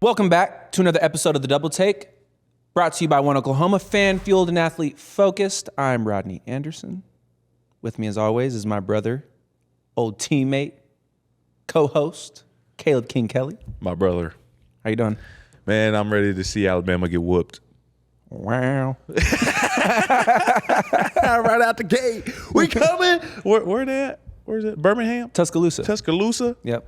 Welcome back to another episode of The Double Take, brought to you by One Oklahoma, fan-fueled and athlete-focused. I'm Rodney Anderson. With me, as always, is my brother, old teammate, co-host, Caleb King Kelly. My brother. How you doing? Man, I'm ready to see Alabama get whooped. Wow. Right out the gate. We coming. Where they at? Where's it? Birmingham? Tuscaloosa. Tuscaloosa? Yep.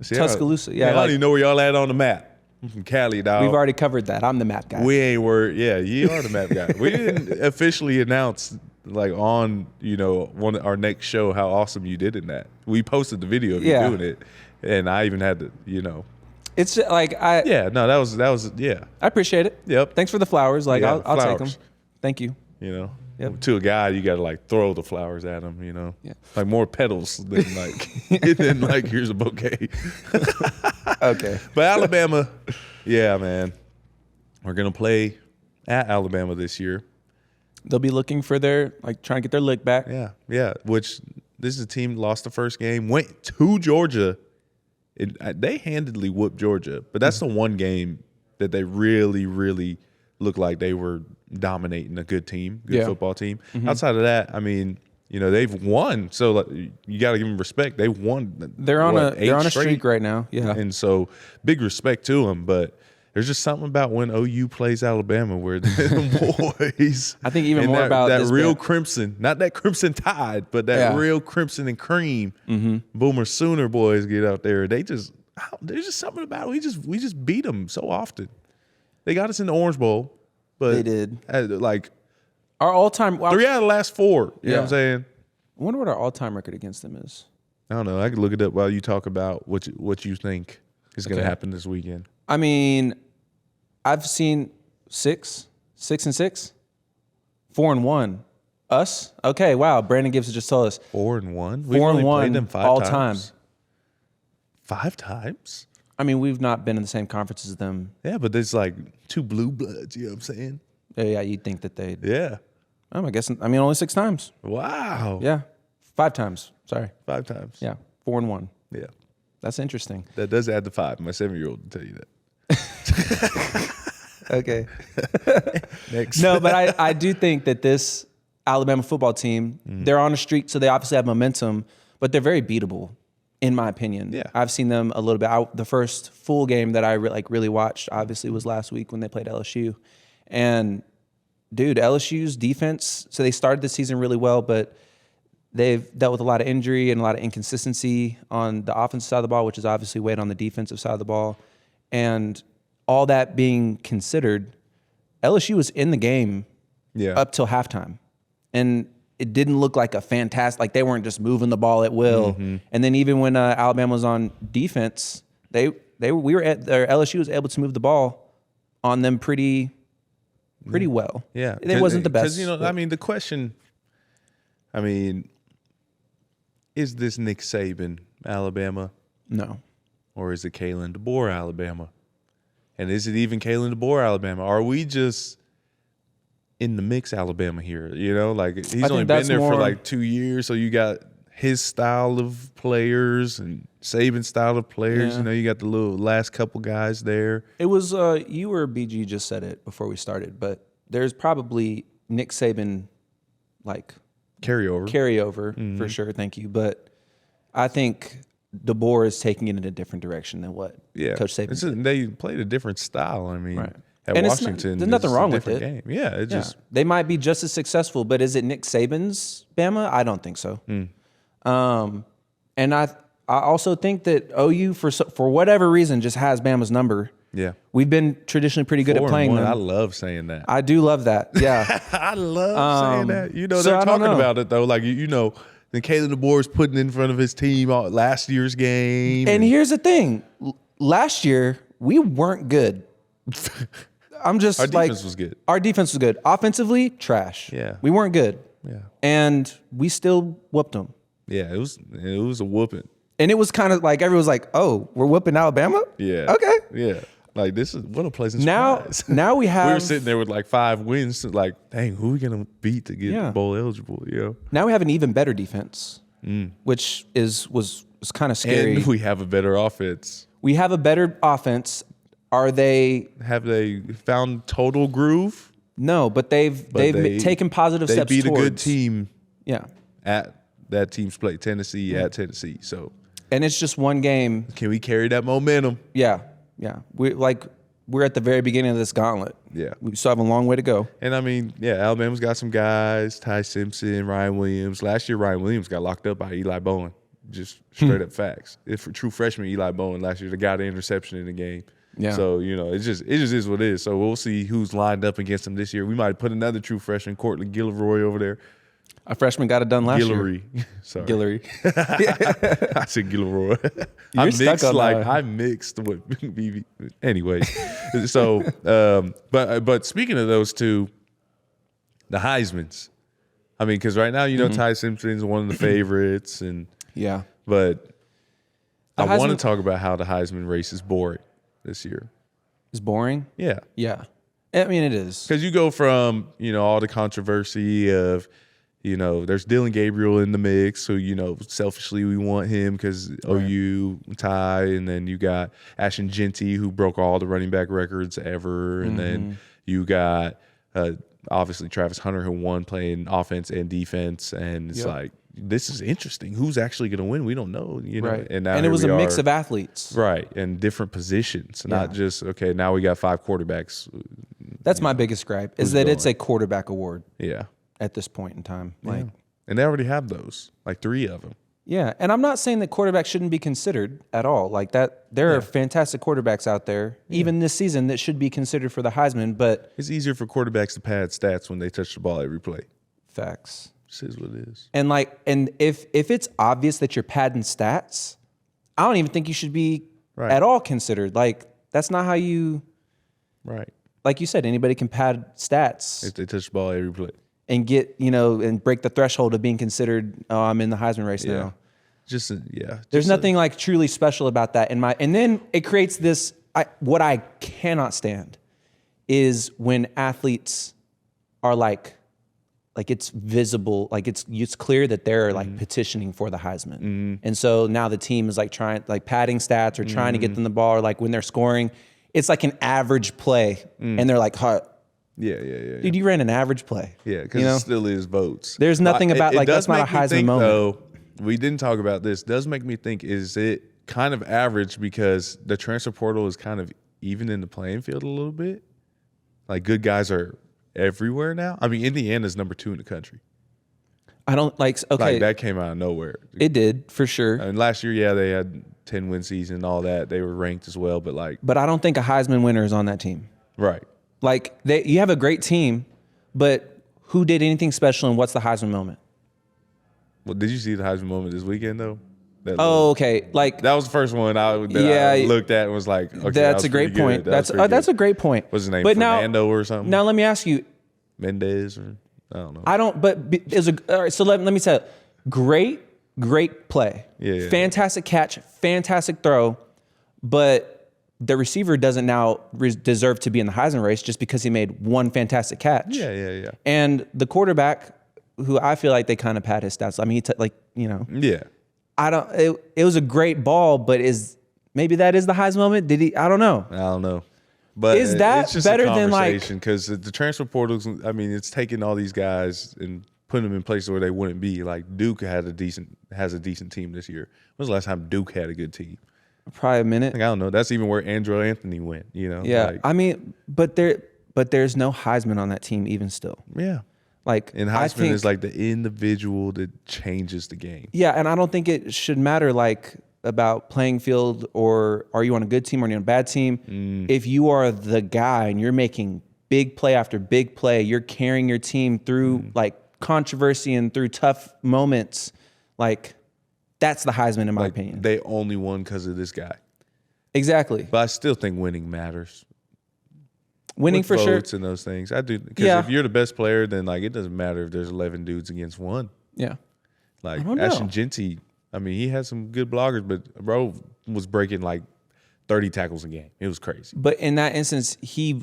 See, Tuscaloosa. I don't even know where y'all at on the map. I'm from Cali, dog. We've already covered that. I'm the map guy. We ain't worried. Yeah, you are the map guy. We didn't officially announce on our next show how awesome you did in that. We posted the video of you doing it, and I even had to It's like I that was I appreciate it. Yep. Thanks for the flowers. Like Yeah, I'll take them. flowers. Thank you. Yep. To a guy, you got to throw the flowers at him, Yeah. like more petals than here's a bouquet. Okay. But Alabama, yeah, man, we're going to play at Alabama this year. They'll be looking for trying to get their lick back. Yeah, which this is a team lost the first game, went to Georgia. They handedly whooped Georgia, but that's the one game that they really, really looked like they were dominating a good team, football team. Mm-hmm. Outside of that, they've won. So you got to give them respect. They won. They're on a streak right now. Yeah, and so big respect to them. But there's just something about when OU plays Alabama where the boys. I think even more about that this real crimson, not that crimson tide, but that real crimson and cream. Mm-hmm. Boomer Sooner boys get out there. There's just something about it. We just beat them so often. They got us in the Orange Bowl. But they did. Our all-time 3 out of the last 4. You know what I'm saying? I wonder what our all-time record against them is. I don't know. I could look it up while you talk about what you think is going to happen this weekend. I mean, I've seen 6-6, 4-1. Us? Okay, wow. Brandon Gibbs just told us 4-1. 4-1 played them 5 all times. time. 5 times? I mean, we've not been in the same conference as them. Yeah, but there's 2 blue bloods. You know what I'm saying? Yeah, you'd think that they'd. Yeah. I guess. Only 6 times. Wow. Yeah, 5 times. Sorry. 5 times. Yeah, 4-1. Yeah. That's interesting. That does add to 5. My 7-year-old will tell you that. Okay. Next. No, but I do think that this Alabama football team, they're on a streak, so they obviously have momentum, but they're very beatable, in my opinion. Yeah. I've seen them a little bit. The first full game that I really watched, obviously, was last week when they played LSU. And, dude, LSU's defense, so they started the season really well, but they've dealt with a lot of injury and a lot of inconsistency on the offensive side of the ball, which has obviously weighed on the defensive side of the ball. And all that being considered, LSU was in the game up till halftime. And it didn't look like a fantastic, they weren't just moving the ball at will. Mm-hmm. And then even when Alabama was on defense, LSU was able to move the ball on them pretty well. Yeah. It wasn't the best. Because, the question, is this Nick Saban, Alabama? No. Or is it Kalen DeBoer, Alabama? And is it even Kalen DeBoer, Alabama? Are we just in the mix, Alabama here? He's only been there for 2 years, so you got his style of players and Saban's style of players. Yeah. You got the little last couple guys there. It was you or BG just said it before we started, but there's probably Nick Saban carryover for sure. Thank you, but I think DeBoer is taking it in a different direction than what Coach Saban did. They played a different style. Right. At and Washington, there's nothing wrong with it. Game. Yeah, they might be just as successful, but is it Nick Saban's Bama? I don't think so. And I also think that OU for whatever reason just has Bama's number. Yeah, we've been traditionally pretty good at playing them. I love saying that. I do love that. Yeah, I love saying that. They're talking about it though. Then Kalen DeBoer's putting in front of his team last year's game. And here's the thing: last year we weren't good. Our defense was good. Our defense was good. Offensively, trash. Yeah, we weren't good. Yeah, and we still whooped them. Yeah, it was a whooping. And it was kind of like everyone was like, "Oh, we're whooping Alabama." Yeah. Okay. Yeah. This is what a pleasant surprise. Now we have. We were sitting there with 5 wins. Dang, who are we gonna beat to get bowl eligible? Now we have an even better defense, which was kind of scary. And we have a better offense. We have a better offense. Are they? Have they found total groove? No, but they've taken positive they steps beat towards. a good team Yeah, at that team's played Tennessee at Tennessee. So and it's just one game. can we carry that momentum? Yeah. We're at the very beginning of this gauntlet. Yeah. We still have a long way to go. And I mean, yeah, Alabama's got some guys, Ty Simpson, Ryan Williams. Last year, Ryan Williams got locked up by Eli Bowen. Just straight up facts. If a true freshman Eli Bowen last year, the guy the interception in the game. Yeah. So, it just is what it is. So we'll see who's lined up against him this year. We might put another true freshman, Courtland Gilroy, over there. A freshman got it done last year. Sorry. Guillory. I said Gilroy. I mixed with BB. Anyways, so but speaking of those two, the Heismans. I mean, because right now Ty Simpson's one of the favorites, and Yeah. but The I want to Heisman- talk about how the Heisman race is boring this year. It's boring. Yeah, Yeah. I mean, it is. because you go from all the controversy of. There's Dylan Gabriel in the mix, so selfishly we want him because OU Ty, and then you got Ashton Genty who broke all the running back records ever, and then you got obviously Travis Hunter who won playing offense and defense, and it's like this is interesting. Who's actually going to win? We don't know, Right. And now and it was a mix are, of athletes. right, and different positions, not just now we got 5 quarterbacks. That's my biggest gripe is that it's a quarterback award Yeah, at this point in time. and they already have those, like 3 of them. Yeah, and I'm not saying that quarterbacks shouldn't be considered at all. Like that, there are fantastic quarterbacks out there, even this season, that should be considered for the Heisman. But It's easier for quarterbacks to pad stats when they touch the ball every play. facts. This is what it is. And if it's obvious that you're padding stats, I don't even think you should be at all considered. Like that's not how you. Right. Like you said, anybody can pad stats If they touch the ball every play. and get and break the threshold of being considered. Oh, I'm in the Heisman race now. There's Nothing like truly special about that and then it creates this. What I cannot stand is when athletes are like it's visible, like it's clear that they're like petitioning for the Heisman, and so now the team is like trying padding stats or trying to get them the ball, or like when they're scoring, it's like an average play, and they're like, huh, Yeah. dude, you ran an average play. Yeah, because it still is votes. There's nothing about that's not a Heisman moment. Though, we didn't talk about this. Does make me think: is it kind of average because the transfer portal is kind of even in the playing field a little bit? Like good guys are everywhere now. I mean, Indiana's number 2 in the country. I don't like. Okay, Like that came out of nowhere. it did for sure. And last year, they had 10-win season and all that. They were ranked as well, but But I don't think a Heisman winner is on that team. right. Like you have a great team, but who did anything special and what's the Heisman moment? Well, did you see the Heisman moment this weekend though? Oh, okay. Like that was the first one I looked at and was like, okay, that's a great point. That's a great point. What's his name? But Fernando or something? Now let me ask you. Mendez or I don't know. I don't. But all right. So let me tell you. Great play. Yeah. Fantastic catch. Fantastic throw. But the receiver doesn't now deserve to be in the Heisman race just because he made one fantastic catch. Yeah. And the quarterback, who I feel like they kind of pad his stats. I mean, Yeah. I don't. It was a great ball, but maybe that is the Heisman moment? Did he? I don't know. I don't know. But Is that it's just better a than conversation because the transfer portals, I mean, it's taking all these guys and putting them in places where they wouldn't be. Like Duke has a decent team this year. When was the last time Duke had a good team? Probably a minute. Like, I don't know. That's even where Andrew Anthony went, Yeah. I mean, but there's no Heisman on that team even still. Yeah. Like, And Heisman is like the individual that changes the game. Yeah, and I don't think it should matter about playing field or are you on a good team or are you on a bad team. If you are the guy and you're making big play after big play, you're carrying your team through controversy and through tough moments, that's the Heisman in my opinion. They only won because of this guy. Exactly. But I still think winning matters. Winning With for sure. votes and those things. I do. Because if you're the best player, then it doesn't matter if there's 11 dudes against one. Yeah. Like don't Ashton know. Genty, I mean, he had some good bloggers, but bro was breaking 30 tackles a game. It was crazy. But in that instance, he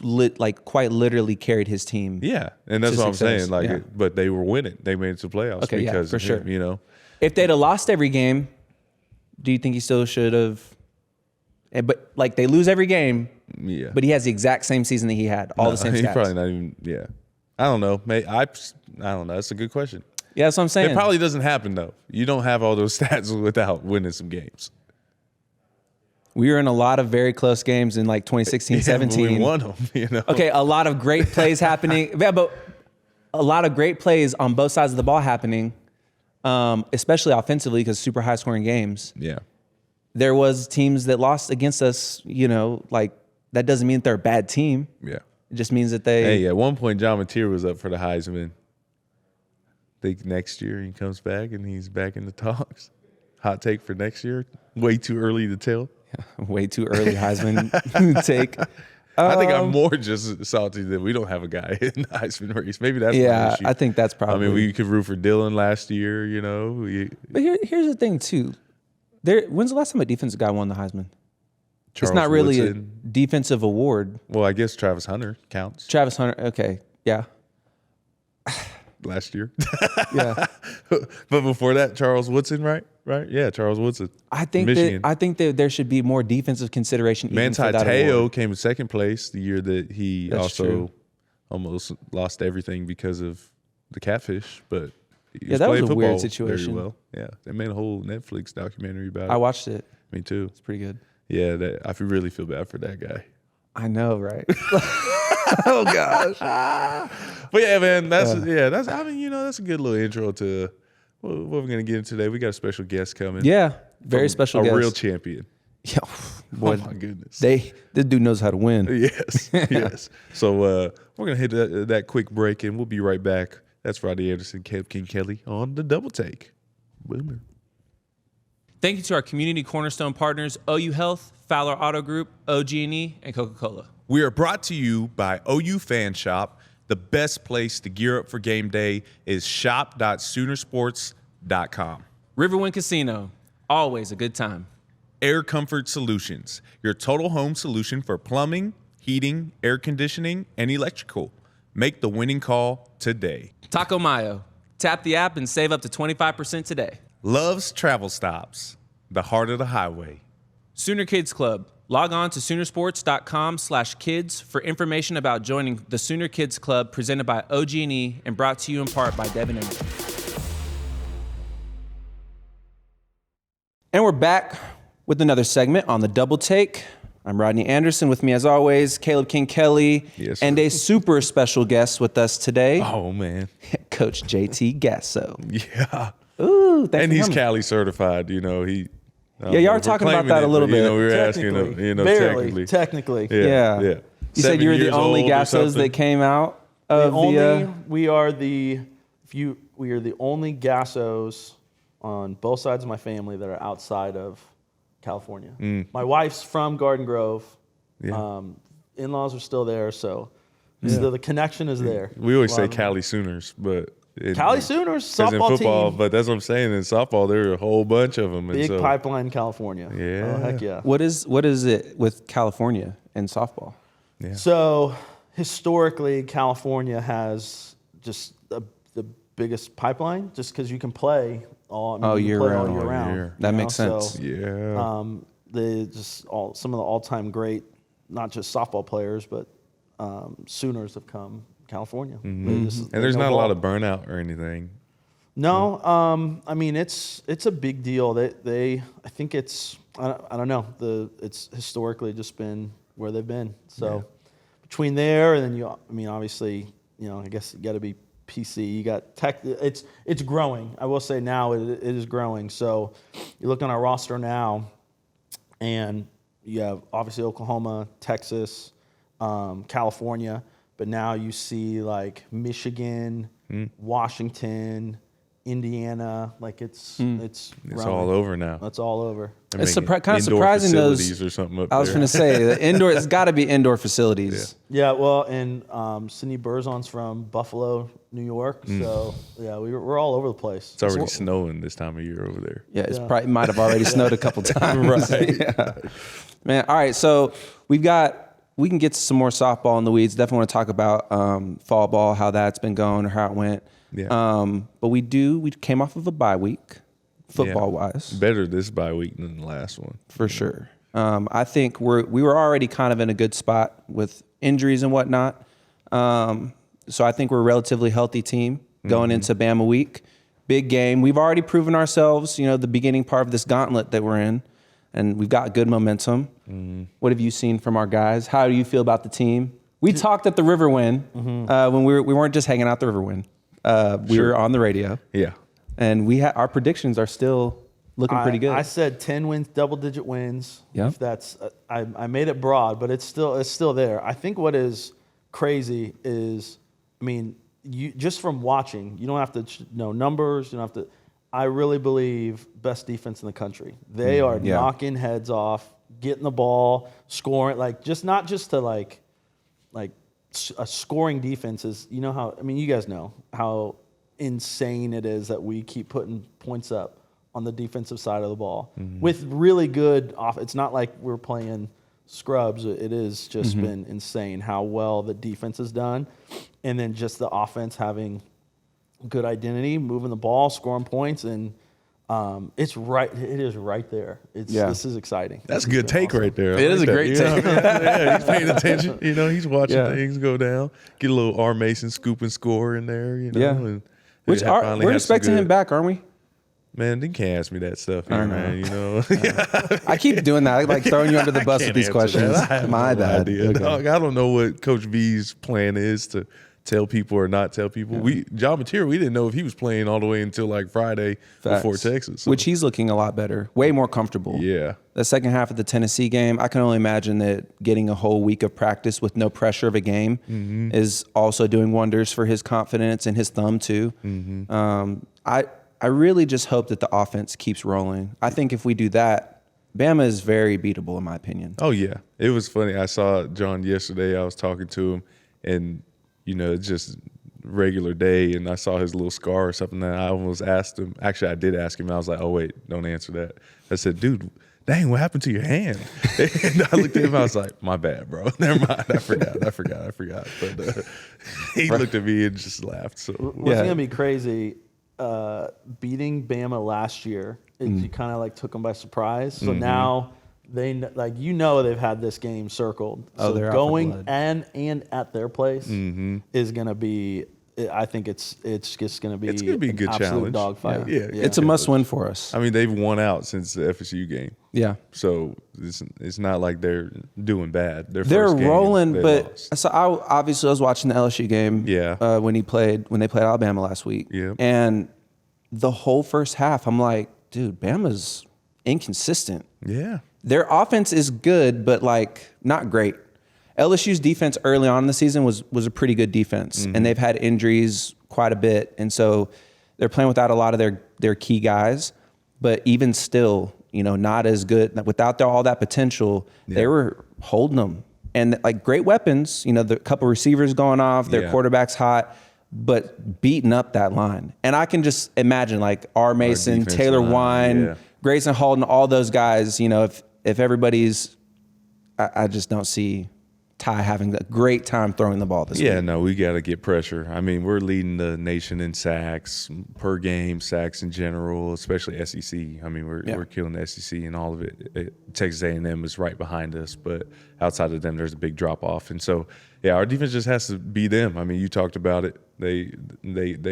quite literally carried his team. Yeah, and that's to what I'm success. saying. But they were winning. They made it to playoffs Okay, because for of sure. him, If they'd have lost every game, do you think he still should have but like they lose every game. Yeah. But he has the exact same season that he had, all the same He's stats. probably not even. Yeah. I don't know. I don't know. That's a good question. Yeah, that's what I'm saying. It probably doesn't happen though. You don't have all those stats without winning some games. We were in a lot of very close games in like 2016, 17. But we won them. You know. Okay, a lot of great plays happening. Yeah, but a lot of great plays on both sides of the ball happening, especially offensively because super high scoring games. Yeah. There was teams that lost against us. You know, like that doesn't mean they're a bad team. Yeah. It just means that they. Hey, at one point, John Mateer was up for the Heisman. I think next year he comes back and he's back in the talks. Hot take for next year. Way too early to tell. Way too early Heisman take. I think I'm more just salty that we don't have a guy in the Heisman race. Maybe that's my issue. I think that's probably. I mean, we could root for Dylan last year, you know. But here's the thing too. When's the last time a defensive guy won the Heisman? Charles it's not really Woodson. a defensive award. Well, I guess Travis Hunter counts. Travis Hunter. Okay, yeah. Last year. Yeah. But before that, Charles Woodson, right? Right? Yeah, Charles Woodson. I think that there should be more defensive consideration. Manti Te'o came in second place the year that he almost lost everything because of the catfish, but he was that was playing a football weird situation. very well. Yeah, they made a whole Netflix documentary about it. I watched it. Me too. It's pretty good. Yeah, I really feel bad for that guy. I know, right? Oh gosh. But yeah, man, that's I mean, you know, that's a good little intro to what we're gonna get into today. We got a special guest coming. Yeah, very special guest. A real champion. Yeah, boy, oh my goodness. This dude knows how to win. Yes, yes. So we're gonna hit that quick break, and we'll be right back. That's Rodney Anderson, Caleb King Kelly on the Double Take. Boomer. Thank you to our community cornerstone partners, OU Health, Fowler Auto Group, OG&E, and Coca-Cola. We are brought to you by OU Fan Shop. The best place to gear up for game day is shop.soonersports.com. Riverwind Casino, always a good time. Air Comfort Solutions, your total home solution for plumbing, heating, air conditioning, and electrical. Make the winning call today. Taco Mayo, tap the app and save up to 25% today. Love's Travel Stops, the heart of the highway. Sooner Kids Club. Log on to Soonersports.com/kids for information about joining the Sooner Kids Club presented by OG&E and brought to you in part by Devin Energy. And we're back with another segment on the Double Take. I'm Rodney Anderson. With me, as always, Caleb King Kelly, yes, and a super special guest with us today. Oh, man. Coach JT Gasso. Yeah. Ooh, and he's Cali certified, you know. Yeah, y'all were talking about that a little bit. You know, we were asking him, you know, technically. Yeah. You said you were the only Gassos that came out of we are the only Gassos on both sides of my family that are outside of California. My wife's from Garden Grove. Yeah. In-laws are still there, so the connection is there. We always say Cali Sooners, but Cali Sooners softball in football, team. But that's what I'm saying. In softball, there are a whole bunch of them. Big pipeline, California. Yeah. Oh, heck yeah. What is it with California and softball? Yeah. So historically, California has just the biggest pipeline, just because you can play all year round. That makes sense. So, yeah. Some of the all-time great, not just softball players, but Sooners have come California. Mm-hmm. And there's not a lot of burnout or anything. No, I mean it's a big deal. I think it's I don't know. It's historically just been where they've been. So between there and then obviously I guess you got to be PC. You got tech. It's growing. I will say now it is growing. So you look on our roster now, and you have obviously Oklahoma, Texas, California. But now you see like Michigan, Washington, Indiana, like it's all over now. It's all over. It's kind of surprising those. Or something up I was going to say the indoor. It's got to be indoor facilities. Yeah. Well, and Cindy Berzon's from Buffalo, New York. So yeah, we're all over the place. It's already snowing this time of year over there. Yeah, it's probably might have already snowed a couple times. Right. Yeah. Man. All right. So we can get to some more softball in the weeds. Definitely want to talk about fall ball, how that's been going or how it went. Yeah. But we came off of a bye week, football wise. Better this bye week than the last one. For sure. I think we were already kind of in a good spot with injuries and whatnot. So I think we're a relatively healthy team going into Bama week. Big game. We've already proven ourselves, the beginning part of this gauntlet that we're in, and we've got good momentum. What have you seen from our guys? How do you feel about the team? We talked at the Riverwind when we weren't just hanging out the Riverwind. We were on the radio. Yeah. And our predictions are still looking pretty good. I said 10 wins, double-digit wins. Yeah. If that's I made it broad, but it's still there. I think what is crazy is, you just from watching, you don't have to know numbers. You don't have to. I really believe best defense in the country. They are knocking heads off, getting the ball, scoring. Not just to like a scoring defense is. You know how? You guys know how insane it is that we keep putting points up on the defensive side of the ball with really good off. It's not like we're playing scrubs. It has just been insane how well the defense has done, and then just the offense having good identity, moving the ball, scoring points, and it's right. It is right there. This is exciting. That's a good take right there. It is a great take. Yeah, he's paying attention. He's watching things go down. Get a little R. Mason scoop and score in there. And we're expecting him back, aren't we? Man, you can't ask me that stuff here, man. I keep doing that. I like throwing you under the bus with these questions. My bad. Okay. I don't know what Coach V's plan is to tell people or not tell people. John Mateer, we didn't know if he was playing all the way until like Friday before Texas. So. Which he's looking a lot better, way more comfortable. Yeah. The second half of the Tennessee game, I can only imagine that getting a whole week of practice with no pressure of a game is also doing wonders for his confidence and his thumb too. I really just hope that the offense keeps rolling. I think if we do that, Bama is very beatable in my opinion. Oh, yeah. It was funny. I saw John yesterday. I was talking to him, and, it's just regular day, and I saw his little scar or something, and I almost asked him. Actually, I did ask him. I was like, oh, wait, don't answer that. I said, dude, dang, what happened to your hand? And I looked at him. I was like, my bad, bro. Never mind. I forgot. But he looked at me and just laughed. So what's going to be crazy, beating Bama last year, you kind of like took them by surprise. So now they they've had this game circled. So they're going and at their place is going to be. I think it's just going to be. It's going to be a good challenge. Dogfight. Yeah, it's a must-win for us. They've won out since the FSU game. Yeah. So it's not like they're doing bad. They're rolling, but lost. so I was watching the LSU game. Yeah. When they played Alabama last week. Yeah. And the whole first half, I'm like, dude, Bama's inconsistent. Yeah. Their offense is good, but not great. LSU's defense early on in the season was a pretty good defense, and they've had injuries quite a bit, and so they're playing without a lot of their key guys. But even still, not as good without all that potential. Yeah. They were holding them, and great weapons. The couple receivers going off, their quarterback's hot, but beating up that line. And I can just imagine R. Mason, Taylor Wine, Grayson Holden, all those guys. If everybody's, I just don't see Ty having a great time throwing the ball this week. Yeah, no, we got to get pressure. We're leading the nation in sacks per game, sacks in general, especially SEC. We're killing the SEC and all of it. Texas A&M is right behind us, but outside of them, there's a big drop off. And so, our defense just has to be them. You talked about it. They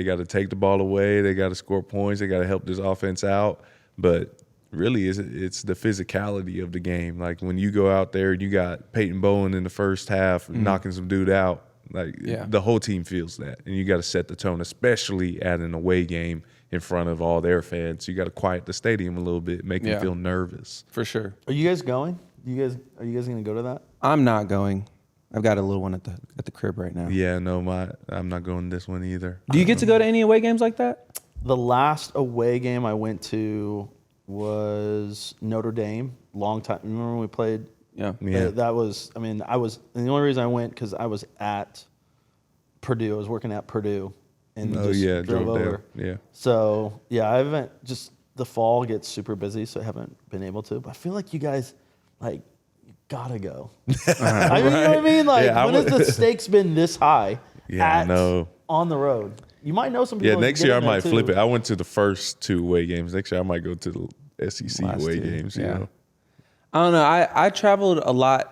got to take the ball away. They got to score points. They got to help this offense out. But really, it's the physicality of the game. When you go out there and you got Peyton Bowen in the first half knocking some dude out, the whole team feels that. And you got to set the tone, especially at an away game in front of all their fans. You got to quiet the stadium a little bit, make them feel nervous. For sure. Are you guys going? Are you guys going to go to that? I'm not going. I've got a little one at the crib right now. Yeah, no, I'm not going to this one either. Do you get to go to any away games like that? The last away game I went to was Notre Dame. Long time. Remember when we played? Yeah. That was. And the only reason I went because I was at Purdue. I was working at Purdue, and drove over. Down. Yeah. So I haven't. Just the fall gets super busy, so I haven't been able to. But I feel like you guys you gotta go. You know what I mean? When has the stakes been this high? Yeah, I know. On the road. You might know some people. Yeah, next year I might flip it. I went to the first two away games. Next year I might go to the SEC away games. I don't know. I traveled a lot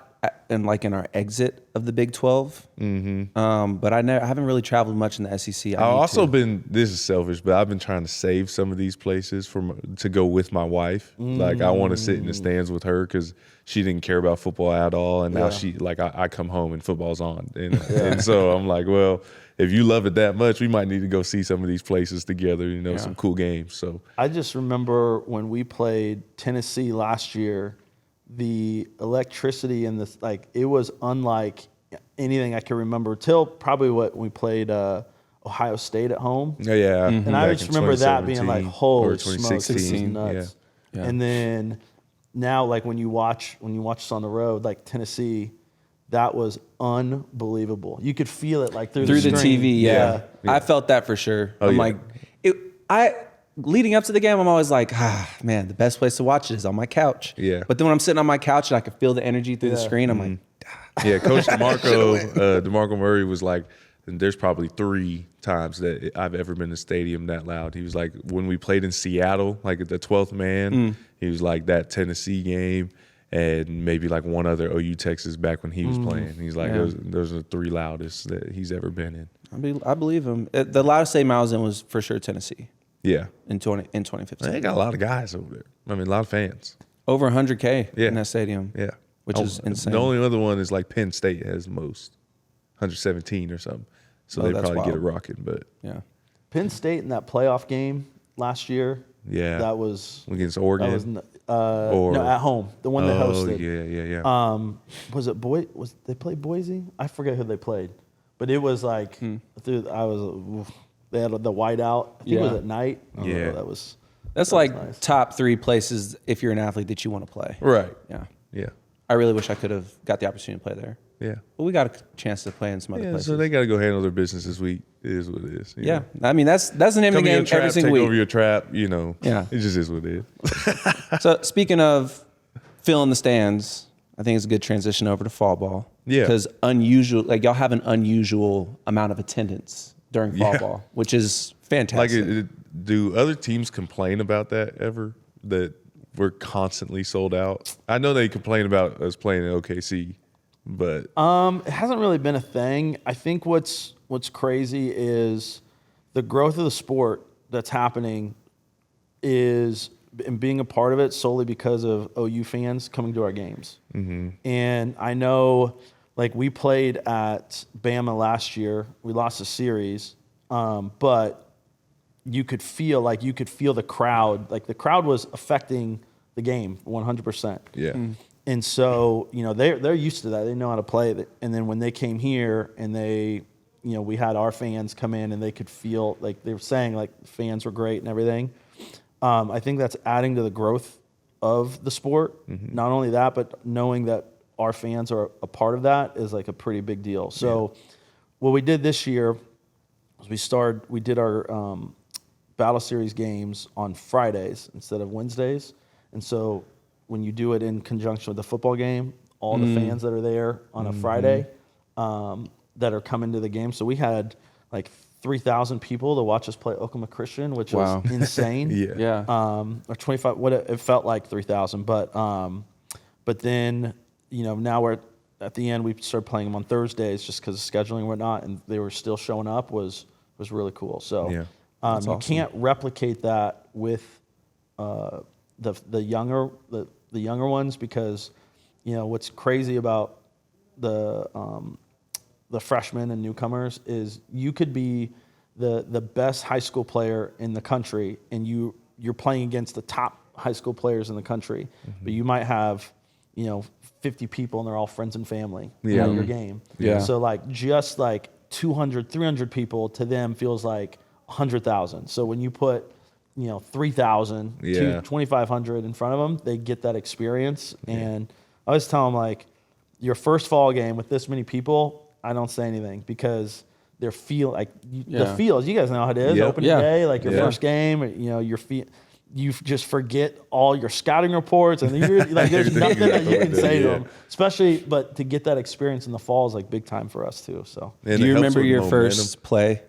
in our exit of the Big 12. But I haven't really traveled much in the SEC. I've also been. This is selfish, but I've been trying to save some of these places to go with my wife. Like I want to sit in the stands with her because she didn't care about football at all, and now she I come home and football's on, and so I'm like, well, if you love it that much, we might need to go see some of these places together. Some cool games. So I just remember when we played Tennessee last year, the electricity in this, it was unlike anything I can remember till probably what we played Ohio State at home. Yeah. And I just remember that being like, holy smokes, this is 2016. nuts. Yeah. And then now, when you watch us on the road, like Tennessee, that was unbelievable. You could feel it through the screen. TV. Yeah. I felt that for sure. I'm like, leading up to the game, I'm always like, man, the best place to watch it is on my couch. Yeah. But then when I'm sitting on my couch and I can feel the energy through the screen, I'm like, yeah, Coach DeMarco Murray was like, there's probably 3 times that I've ever been in a stadium that loud. He was like, when we played in Seattle, like at the 12th man, he was like that Tennessee game and maybe one other OU Texas back when he was playing. He's like, those are the 3 loudest that he's ever been in. I believe him. The loudest stadium I was in was for sure Tennessee. Yeah. In 2015. They got a lot of guys over there. I mean, a lot of fans. Over 100K in that stadium. Yeah. Which is insane. The only other one is Penn State has the most, 117 or something. So they probably get it rocking. But yeah. Penn State in that playoff game last year. Yeah. That was against Oregon. That was, no, at home. The one they hosted. Yeah. Was it was they played Boise? I forget who they played. But it was they had the whiteout. I think it was at night. Yeah. That's nice. Top 3 places if you're an athlete that you want to play. Right. Yeah. Yeah. I really wish I could have got the opportunity to play there. Yeah. But we got a chance to play in some other places. So they got to go handle their business this week. It is what it is. Yeah. I mean, that's the name of the game every single week. Take over your trap, Yeah. It just is what it is. So speaking of filling the stands, I think it's a good transition over to fall ball. Yeah. Because y'all have an unusual amount of attendance during fall ball, which is fantastic. Do other teams complain about that ever? That we're constantly sold out? I know they complain about us playing in OKC, but it hasn't really been a thing. I think what's crazy is the growth of the sport that's happening and being a part of it solely because of OU fans coming to our games. And I know, we played at Bama last year. We lost the series, but you could feel the crowd. The crowd was affecting the game 100%. yeah. And so, they're used to that. They know how to play it. And then when they came here and we had our fans come in and they could feel they were saying fans were great and everything. I think that's adding to the growth of the sport. Not only that, but knowing that our fans are a part of that is a pretty big deal. So what we did this year was we did our Battle Series games on Fridays instead of Wednesdays. And so when you do it in conjunction with the football game, all the fans that are there on a Friday that are coming to the game. So we had 3,000 people to watch us play Oklahoma Christian, which was insane. Yeah. Or 25. It felt like 3,000, but then now we're at the end. We started playing them on Thursdays just because of scheduling and whatnot, and they were still showing up. Was really cool. So you awesome. can't replicate that with the younger ones because what's crazy about the freshmen and newcomers is you could be the best high school player in the country and you're playing against the top high school players in the country, but you might have 50 people and they're all friends and family at your game. So just 200, 300 people to them feels like 100,000. So when you put 3,000 to 2,500 in front of them, they get that experience. And I always tell them your first fall game with this many people, I don't say anything because they're the feels. You guys know how it is. Opening day, your first game, your feet. You just forget all your scouting reports, and there's nothing that you can say to them. Especially, but to get that experience in the fall is big time for us too. So, And do you it helps remember with your momentum. first play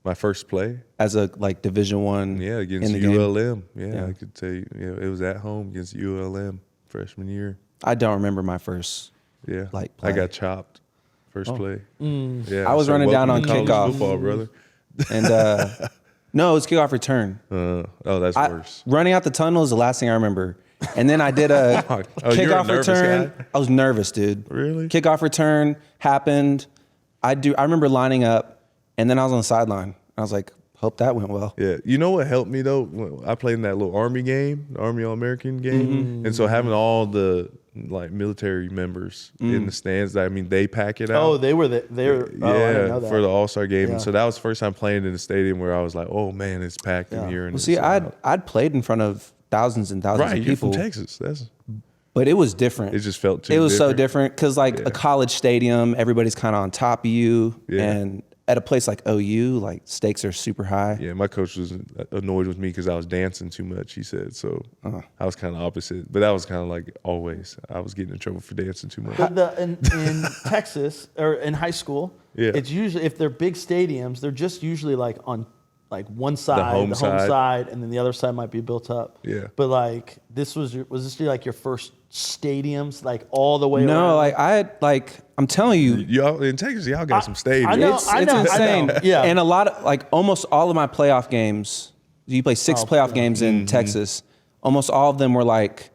My first play? as a Division One? Against in the game? ULM. I could tell you, it was at home against ULM freshman year. I don't remember my first. Yeah, Like, I play. got chopped first play. Yeah, I was running down welcome on to college kickoff. football, brother. And no, it was kickoff return. Oh, that's worse. Running out the tunnel is the last thing I remember. And then I did a You're a kickoff nervous return. guy? I was nervous, dude. Really? Kickoff return happened. I remember lining up, and then I was on the sideline. I was like, hope that went well. Yeah, you know what helped me though? When I played in that little Army game, the Army All-American game, and so having all the like military members in the stands. I mean, they pack it out. Oh, they were I didn't know that. For the All-Star game, Yeah. and so that was the first time playing in a stadium where I was like, oh man, it's packed in here. And Well, see, I'd played in front of thousands and thousands right, of you're people, from Texas. but it was different. It just felt too. It was so different. different because like Yeah. a college stadium, everybody's kind of on top of you, Yeah. and at a place like OU, like stakes are super high. Yeah, my coach was annoyed with me because I was dancing too much. He said so. I was kind of opposite, but that was kind of like always. I was getting in trouble for dancing too much. But in Texas or in high school, Yeah. it's usually if they're big stadiums, they're just usually like on like one side, home side. and then the other side might be built up. Yeah. But like this was this like your first stadiums, like all the way No, around? I'm telling you, Y'all in Texas, y'all got some stadiums. I know, it's I know. insane. Yeah. And a lot of like almost all of my playoff games, you play 6 playoff games in Texas. Almost all of them were like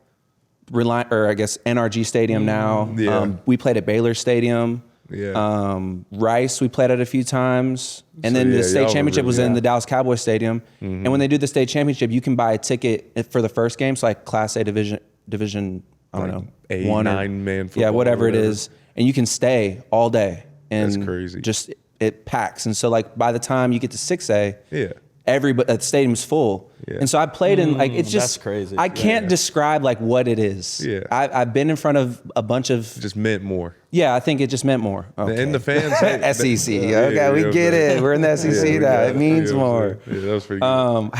NRG Stadium now. Yeah. We played at Baylor Stadium. Yeah. Rice, we played at a few times. And So, then yeah, the y'all state were championship was really- in the Dallas Cowboys Stadium. And when they do the state championship, you can buy a ticket for the first game. So like Class A division, I don't Like know, 8, 1 or 9-man yeah, football, whatever it whatever. is. And you can stay all day. And That's crazy. Just it packs. And so like by the time you get to 6A, Yeah. the stadium's full. Yeah. And so I played in like it's just that's crazy. I can't Yeah. describe like what it is. Yeah. I've been in front of a bunch of Just meant more. I think it just meant more. Okay. And the fans, SEC. Okay, we get it. We're in the SEC now. It means more. Yeah, that was pretty good.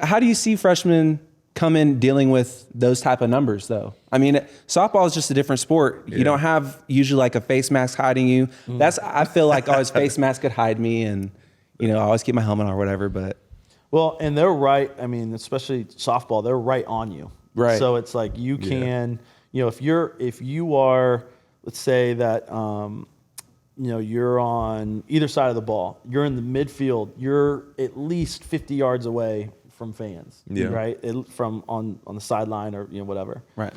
How do you see freshmen come in dealing with those type of numbers though? I mean, softball is just a different sport. You don't have usually like a face mask hiding you. I feel like his face mask could hide me, and I always keep my helmet on or whatever. But Well, and they're right. I mean, especially softball, they're right on you. Right. So it's like you can, if you are, let's say that, you're on either side of the ball, you're in the midfield, you're at least 50 yards away from fans. Yeah. Right. From on the sideline or whatever. right.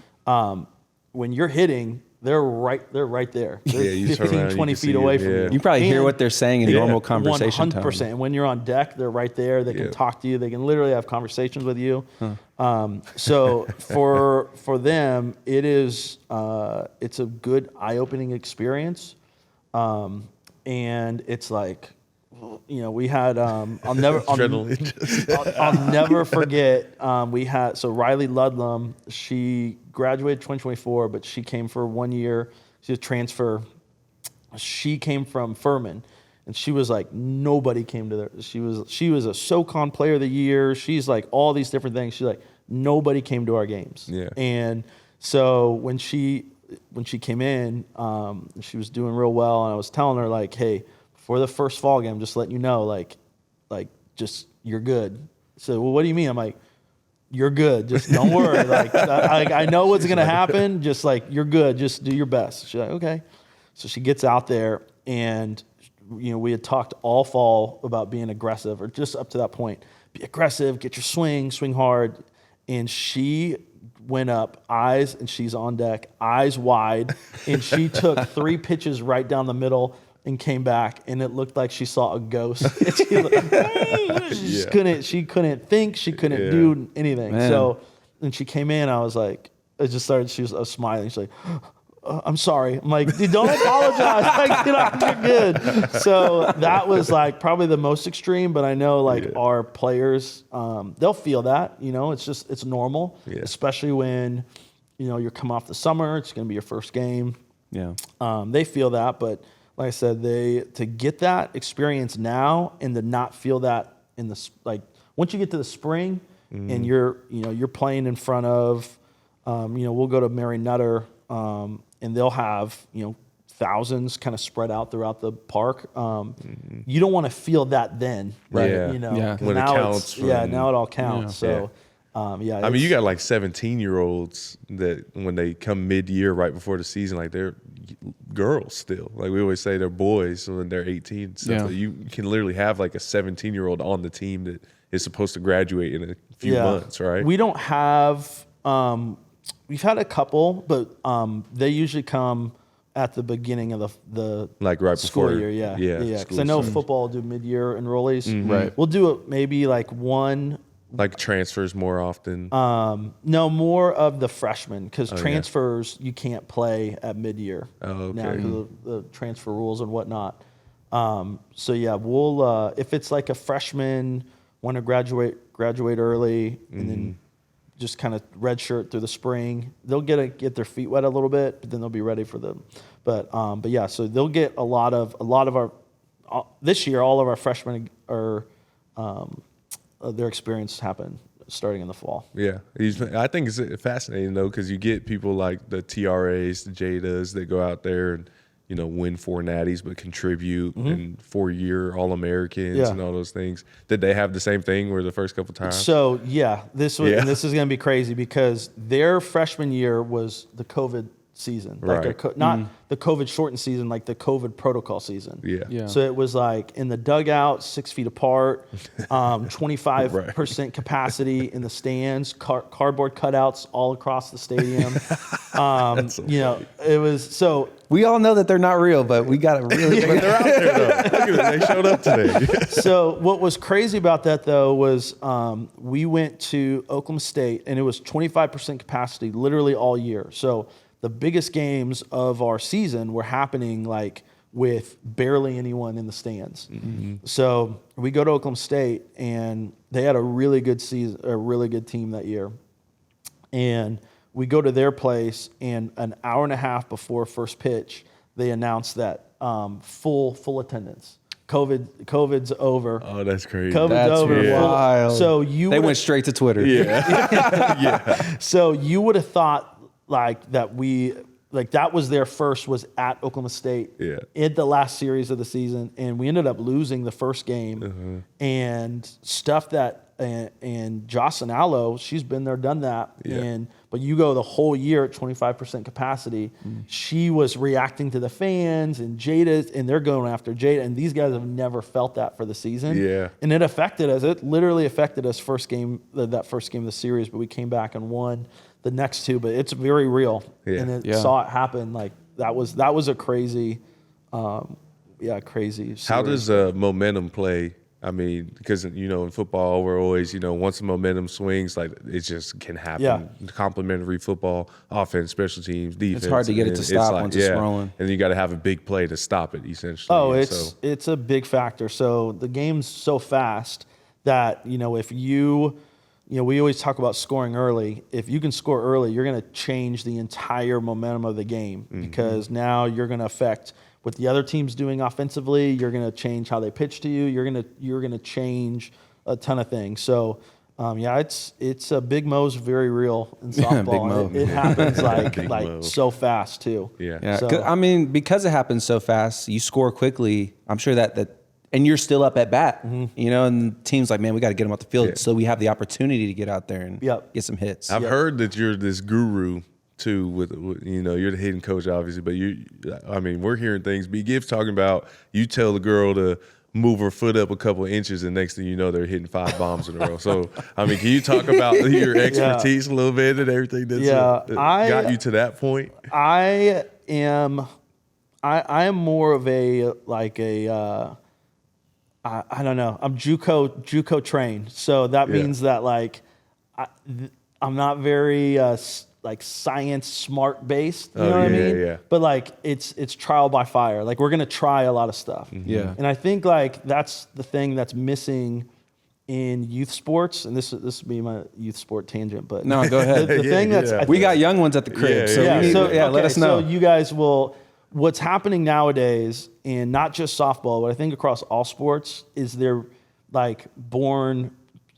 When you're hitting, they're right there. They're Yeah, you turn 15, around, you 20 can feet see away them, from yeah. you. You probably hear And- what they're saying in Yeah. normal conversation 100%. tone. And when you're on deck, they're right there. They can Yeah. talk to you. They can literally have conversations with you. So for them, it's a good eye-opening experience. And it's like, we had I'll never forget. We had Riley Ludlam. She graduated 2024, but she came for 1 year. She was a transfer. She came from Furman, and she was like nobody came to there. She was a SoCon Player of the Year. She's like all these different things. She's like nobody came to our games. Yeah. And so when she came in, she was doing real well, and I was telling her like, hey, for the first fall game, just letting you know, like just you're good. So, well, what do you mean? I'm like, you're good. Just don't worry. Like I know what's gonna happen. Just like you're good. Just do your best. She's like, okay. So she gets out there, and we had talked all fall about being aggressive, or just up to that point, be aggressive, get your swing hard, and she went up, and she's on deck, eyes wide, and she took 3 pitches right down the middle and came back, and it looked like she saw a ghost. She couldn't think, she couldn't do anything. Man. So, and she came in, I was like, I was smiling. She's like, I'm sorry. I'm like, dude, don't apologize. Like, you're good. So that was like probably the most extreme, but I know our players, they'll feel that, it's normal, especially when, you're coming off the summer, it's going to be your first game. Yeah. They feel that, but like I said, to get that experience now and to not feel that once you get to the spring and you're playing in front of, we'll go to Mary Nutter, and they'll have, thousands kind of spread out throughout the park. You don't want to feel that then, right? Yeah. Yeah. 'cause When it now counts now it all counts. Yeah. So I mean, you got like 17-year-olds that when they come mid-year right before the season, like they're girls still. Like we always say they're boys when they're 18. So Yeah. you can literally have like a 17-year-old on the team that is supposed to graduate in a few months, right? We don't have we've had a couple, but they usually come at the beginning of the Like right school before, year. yeah, Because school I know starts. football do mid-year enrollees. Right. We'll do it maybe like one. Like transfers more often. No, more of the freshmen because yeah. transfers you can't play at mid-year. Oh, Now okay. because of the transfer rules and whatnot. So yeah, we'll if it's like a freshman want to graduate early and then just kind of redshirt through the spring, they'll get their feet wet a little bit, but then they'll be ready for them. But yeah, so they'll get a lot of our this year. All of our freshmen are. Their experience happen starting in the fall. Yeah, I think it's fascinating though because you get people like the TRAs, the Jadas that go out there and win 4 natties but contribute and 4-year All-Americans and all those things. Did they have the same thing where the first couple times? So yeah, this is going to be crazy because their freshman year was the COVID season, like Right. not the COVID shortened season, like the COVID protocol season. Yeah. So it was like in the dugout, 6 feet apart, 25% capacity in the stands, cardboard cutouts all across the stadium. It was so. We all know that they're not real, but we got to really. But they're out there though. Look at it, they showed up today. So what was crazy about that though was we went to Oklahoma State and it was 25% capacity literally all year. So the biggest games of our season were happening like with barely anyone in the stands. So we go to Oklahoma State and they had a really good season, a really good team that year. And we go to their place and an hour and a half before first pitch, they announced that full attendance. COVID's over. Oh, that's crazy. COVID's That's over. wild. So They went straight to Twitter. Yeah. So you would have thought like that that was their first was at Oklahoma State in the last series of the season, and we ended up losing the first game. And stuff that and Jocelyn Allo, she's been there, done that. But you go the whole year at 25% capacity. She was reacting to the fans and Jada, and they're going after Jada. And these guys have never felt that for the season. Yeah. And it affected us. It literally affected us that first game of the series, but we came back and won the next 2. But it's very real. Yeah. And Yeah. saw it happen. Like that was a crazy, crazy series. How does momentum play? I mean, because in football we're always once the momentum swings, like it just can happen. Yeah. Complementary football, offense, special teams, defense. It's hard to get it and to it's stop like, once it's rolling. And you got to have a big play to stop it, essentially. Oh, And it's a big factor. So the game's so fast that if you we always talk about scoring early. If you can score early, you're going to change the entire momentum of the game because now you're going to affect what the other team's doing offensively. You're going to change how they pitch to you. You're going to change a ton of things. So it's a Big Mo's very real in softball. Big Mo. It happens Big Mo. so fast too. Yeah. So- 'Cause, I mean, because it happens so fast, you score quickly. I'm sure that and you're still up at bat, and the team's like, man, we got to get them off the field. Yeah. So we have the opportunity to get out there and get some hits. I've heard that you're this guru too. With you're the hitting coach, obviously, but we're hearing things. B Gibbs talking about you tell the girl to move her foot up a couple of inches, and next thing you know, they're hitting 5 bombs in a row. So, can you talk about your expertise a little bit and everything that's that got you to that point? I am more of a I don't know. I'm JUCO trained, so that means that I'm not very science smart based. You know what I mean? Yeah. But it's trial by fire. Like we're gonna try a lot of stuff. Yeah. And I think that's the thing that's missing in youth sports. And this would be my youth sport tangent, but No, go ahead. The thing that's We got young ones at the crib, so we need, let us know. So you guys will. What's happening nowadays, and not just softball, but I think across all sports, is they're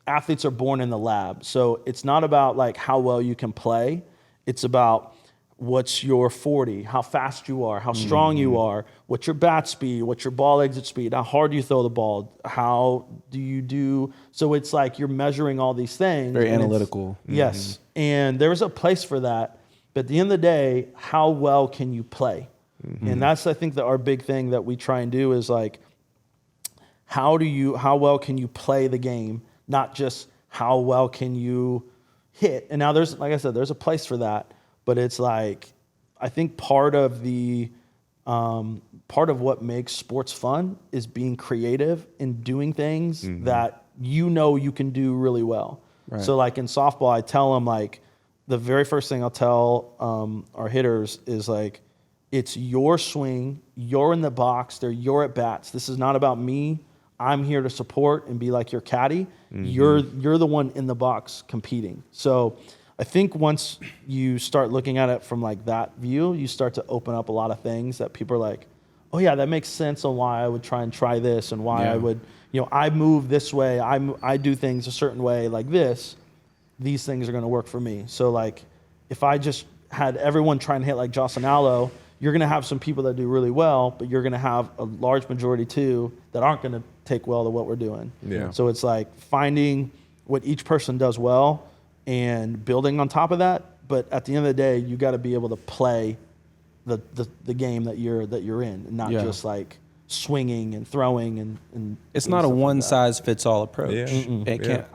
athletes are born in the lab. So it's not about how well you can play. It's about what's your 40, how fast you are, how strong you are, what's your bat speed, what's your ball exit speed, how hard you throw the ball, how do you do. So it's like you're measuring all these things. Very analytical. Yes. And there's a place for that. But at the end of the day, how well can you play? And that's, I think, our big thing that we try and do is like, how well can you play the game, not just how well can you hit. And now there's, like I said, there's a place for that. But it's like, I think part of what makes sports fun is being creative and doing things that you can do really well. Right. So like in softball, I tell them like, the very first thing I'll tell our hitters is like, it's your swing, you're in the box, they're your at bats. This is not about me. I'm here to support and be like your caddy. You're the one in the box competing. So I think once you start looking at it from like that view, you start to open up a lot of things that people are like, oh yeah, that makes sense on why I would try this and why I would, I move this way, I do things a certain way like this. These things are going to work for me. So like if I just had everyone try and hit like Jocelyn Allo, you're going to have some people that do really well, but you're going to have a large majority too that aren't going to take well to what we're doing. Yeah. So it's like finding what each person does well and building on top of that. But at the end of the day, you got to be able to play the game that you're in, and not just like swinging and throwing and it's not a one size fits all approach. Yeah. It can't.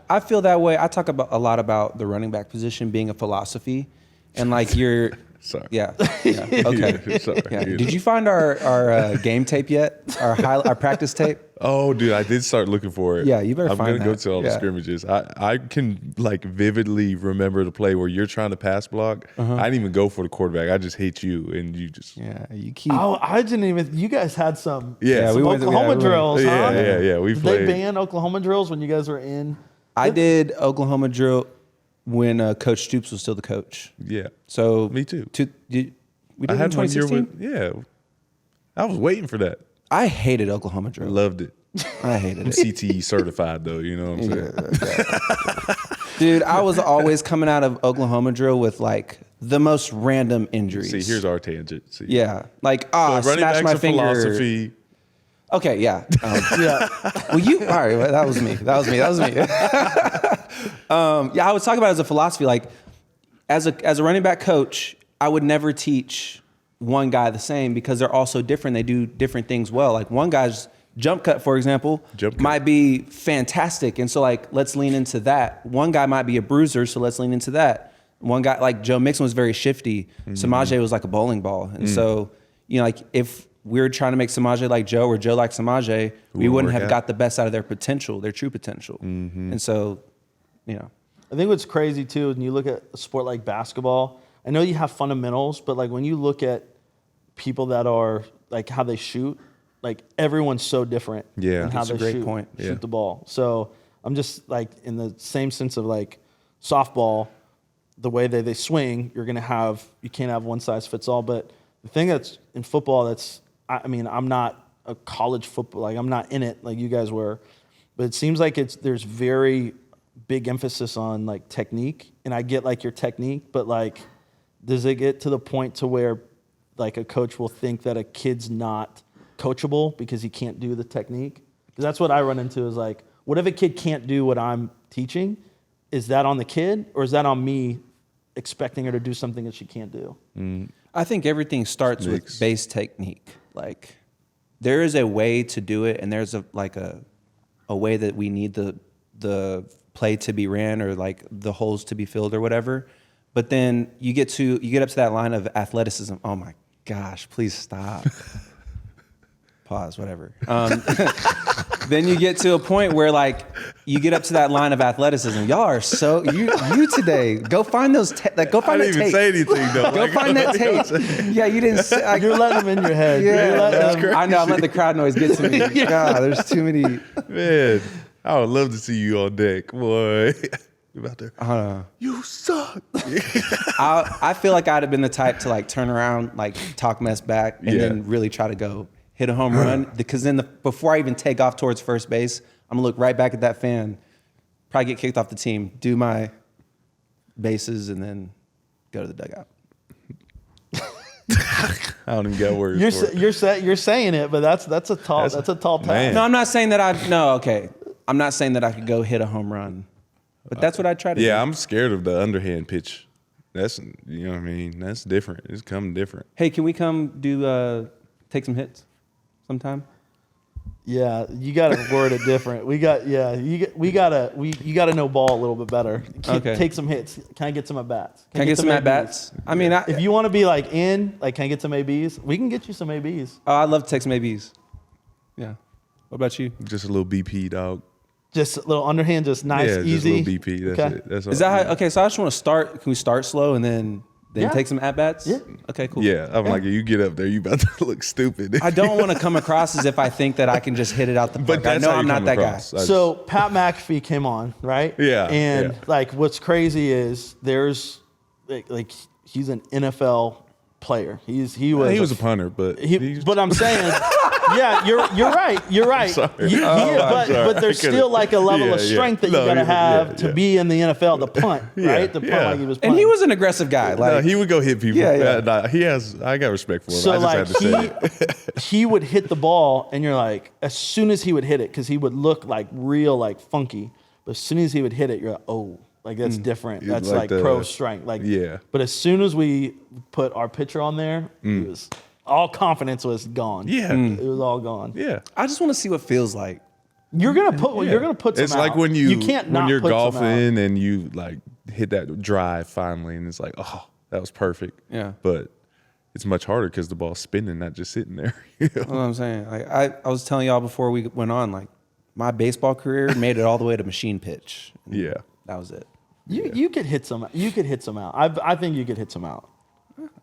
I feel that way. I talk a lot about the running back position being a philosophy, and like you're. Sorry. Yeah. Okay. Sorry. Yeah. Did you find our game tape yet? Our practice tape? Oh, dude, I did start looking for it. Yeah, you better find that. I'm going to go to all the scrimmages. I can like vividly remember the play where you're trying to pass block. I didn't even go for the quarterback. I just hit you and you just. Yeah, you keep. Oh, I didn't even. You guys had some. Yeah, some Oklahoma drills. Huh? Yeah. We did played. They ban Oklahoma drills when you guys were in? I did Oklahoma drill when Coach Stoops was still the coach. Yeah. So me too. We did it in 2016? I was waiting for that. I hated Oklahoma drill. Loved it. I hated it. CTE certified though, you know what I'm saying? Yeah. Dude, I was always coming out of Oklahoma drill with like the most random injuries. See, here's our tangent. See. Yeah. Like, so smashed my finger. Philosophy. Okay, yeah. Yeah. Well, all right, that was me. Yeah, I was talking about it as a philosophy. Like, as a running back coach, I would never teach one guy the same because they're all so different. They do different things well. Like one guy's jump cut, for example, might be fantastic. And so like, let's lean into that. One guy might be a bruiser, so let's lean into that. One guy, like Joe Mixon was very shifty. Samaje was like a bowling ball. And so, like if we were trying to make Samaje like Joe or Joe like Samaje, we wouldn't have got the best out of their potential, their true potential. And so, I think what's crazy too, when you look at a sport like basketball, I know you have fundamentals, but like when you look at people that are like how they shoot, like everyone's so different. Yeah, in how that's they a great point. Shoot the ball. So I'm just like in the same sense of like softball, the way they swing, you can't have one size fits all. But the thing that's in football, I'm not a college football, like I'm not in it like you guys were, but it seems like there's very big emphasis on like technique, and I get like your technique, but like, does it get to the point to where like a coach will think that a kid's not coachable because he can't do the technique? Because that's what I run into is like, what if a kid can't do what I'm teaching? Is that on the kid or is that on me expecting her to do something that she can't do? I think everything starts with base technique. Like there is a way to do it, and there's a way that we need the play to be ran or like the holes to be filled or whatever. But then you get up to that line of athleticism. Oh my gosh, please stop. Pause, whatever. Then you get to a point where like you get up to that line of athleticism. Y'all are so you today. Go find those. Go find that tape. I didn't even say anything though. Go find that tape. Yeah, you didn't say. Like, you're letting them in your head. Yeah, I know. I'm letting the crowd noise get to me. God, there's too many. Man, I would love to see you on deck, boy. About there. You suck. I feel like I'd have been the type to like turn around, like talk mess back, and then really try to go hit a home run. Because then before I even take off towards first base, I'm gonna look right back at that fan, probably get kicked off the team, do my bases, and then go to the dugout. I don't even got words. You're saying it, but that's a tall task. Man. No, I'm not saying that I'm not saying that I could go hit a home run, but that's what I try to do. Yeah, I'm scared of the underhand pitch. That's, you know what I mean? That's different. It's coming different. Hey, can we come take some hits sometime? Yeah, you got to word it different. You got to know ball a little bit better. Okay. Take some hits. Can I get some at bats? Can I get some at bats? I mean, If you want to be like can I get some ABs? We can get you some ABs. oh, I'd love to take some ABs. Yeah. What about you? Just a little BP, dog. Just a little underhand, just nice, Yeah, easy. just a little BP. That's Okay. it. That's all. Is that okay? So I just want to start. Can we start slow and then Yeah. take some at bats? Yeah. Okay, cool. Yeah, I'm like, you get up there, you about to look stupid. I don't want to come across as if I think that I can just hit it out the park. But that's I know how you I'm not come that across. guy. So Pat McAfee came on, right? Yeah, And yeah. like, what's crazy is there's like he's an NFL player. He was a punter, but but I'm saying, yeah, you're right. You're right. sorry. But there's still like a level of strength that you got to have to be in the NFL to punt, right? To punt like he was punting. And he was an aggressive guy. no, Like he would go hit people. Yeah. Nah, I got respect for him. So I just like had to say it. he would hit the ball, and you're like, as soon as he would hit it, because he would look like real like funky, but as soon as he would hit it, you're like, oh, like that's different. That's like like pro strength. Like Yeah. But as soon as we put our pitcher on there, it was all confidence was gone. Yeah. It was all gone. Yeah. I just want to see what it feels like. You're gonna put some It's like out. when you can't when not you're put some out. golfing and you like hit that drive finally, and it's like, oh, that was perfect. Yeah. But it's much harder because the ball's spinning, not just sitting there. You know? You know what I'm saying? Like I was telling y'all before we went on, like my baseball career made it all the way to machine pitch. And Yeah. that was it. You could hit some. You could hit some out. I think you could hit some out.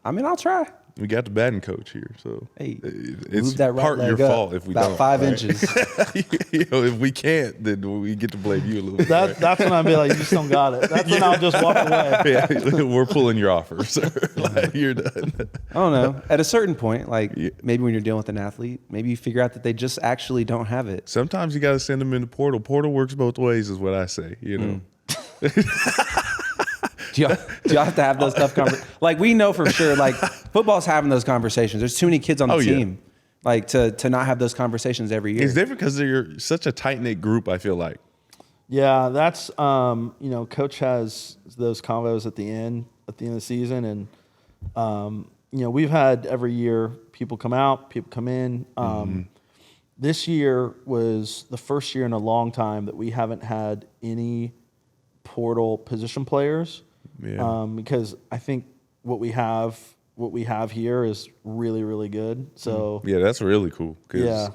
I mean, I'll try. We got the batting coach here, so Hey, it's move that right part leg your up fault if we about don't. 5 right? inches. You know, if we can't, then we get to blame you a little bit. That's when I'd be like, you just don't got it. That's when I'll just walk away. Yeah, we're pulling your offer, sir. Like, you're done. I don't know. At a certain point, like Yeah. maybe when you're dealing with an athlete, maybe you figure out that they just actually don't have it. Sometimes you got to send them in the portal. Portal works both ways, is what I say. You know. Do y'all have to have those tough conversations? Like we know for sure, like football's having those conversations. There's too many kids on the yeah. team, like to not have those conversations every year. It's different because you're such a tight knit group. I feel like. Yeah, that's Coach has those convos at the end of the season, and we've had every year people come out, people come in. This year was the first year in a long time that we haven't had any portal position players. Yeah. Because I think what we have here is really, really good. So Yeah, that's really cool. 'Cause, Yeah.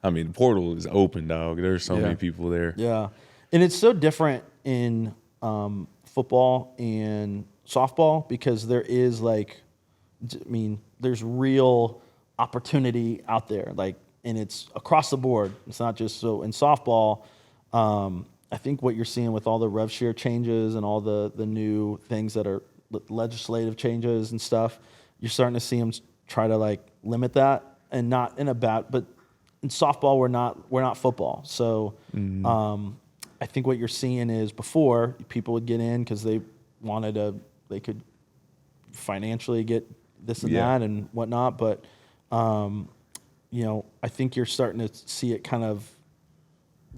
I mean, the portal is open, dog. There's so Yeah. many people there. yeah, and it's so different in football and softball because there is there's real opportunity out there, and it's across the board. It's not just so in softball. I think what you're seeing with all the rev share changes and all the new things that are legislative changes and stuff, you're starting to see them try to limit that, and not in a bad. But in softball, we're not football. So I think what you're seeing is before people would get in because they could financially get this and Yeah. that and whatnot. But I think you're starting to see it kind of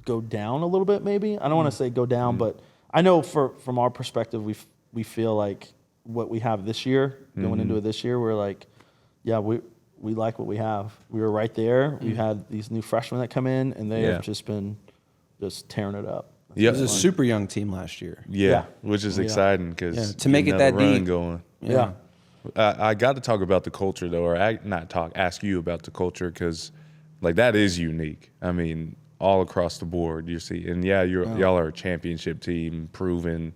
go down a little bit, maybe. I don't want to say go down, but I know from our perspective, we feel like what we have this year, going into it this year, we're like, yeah, we like what we have. We were right there. We had these new freshmen that come in, and they Yeah. have just been tearing it up. Yeah. It was a super young team last year. Yeah, which is Yeah. exciting because Yeah, to make it that run deep. going. Yeah. I got to talk about the culture though, or ask you about the culture because, that is unique. I mean, all across the board, you see, and y'all are a championship team, proven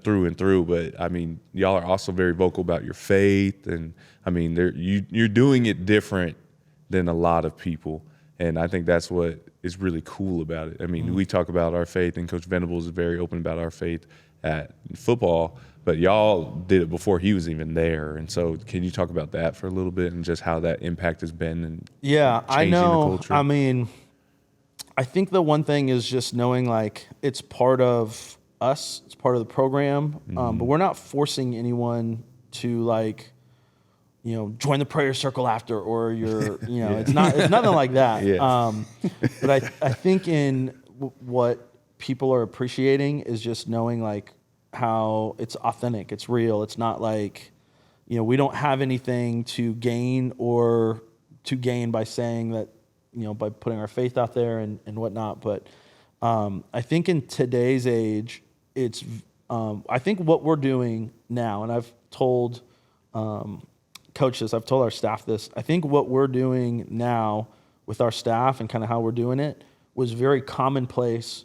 through and through. But I mean, y'all are also very vocal about your faith, and I mean, you're doing it different than a lot of people, and I think that's what is really cool about it. I mean, we talk about our faith, and Coach Venables is very open about our faith at football. But y'all did it before he was even there, and so can you talk about that for a little bit and just how that impact has been? And Yeah, I changing the know. culture? I mean, I think the one thing is just knowing it's part of us, it's part of the program, but we're not forcing anyone to join the prayer circle after, or it's nothing like that. Yeah. But I think what people are appreciating is just knowing like how it's authentic, it's real. It's not like, we don't have anything to gain by saying that, by putting our faith out there and whatnot. But I think in today's age, it's I think what we're doing now, and I've told coaches, I've told our staff this, I think what we're doing now with our staff and kind of how we're doing it was very commonplace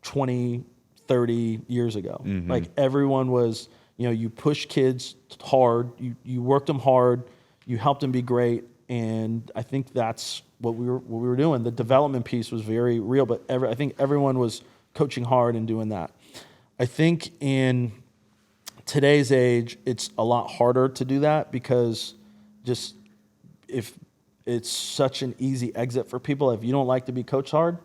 20, 30 years ago. Mm-hmm. Like everyone was, you push kids hard, you worked them hard, you helped them be great. And I think that's what we were doing. The development piece was very real, but I think everyone was coaching hard and doing that. I think in today's age, it's a lot harder to do that because just if it's such an easy exit for people, if you don't like to be coached hard,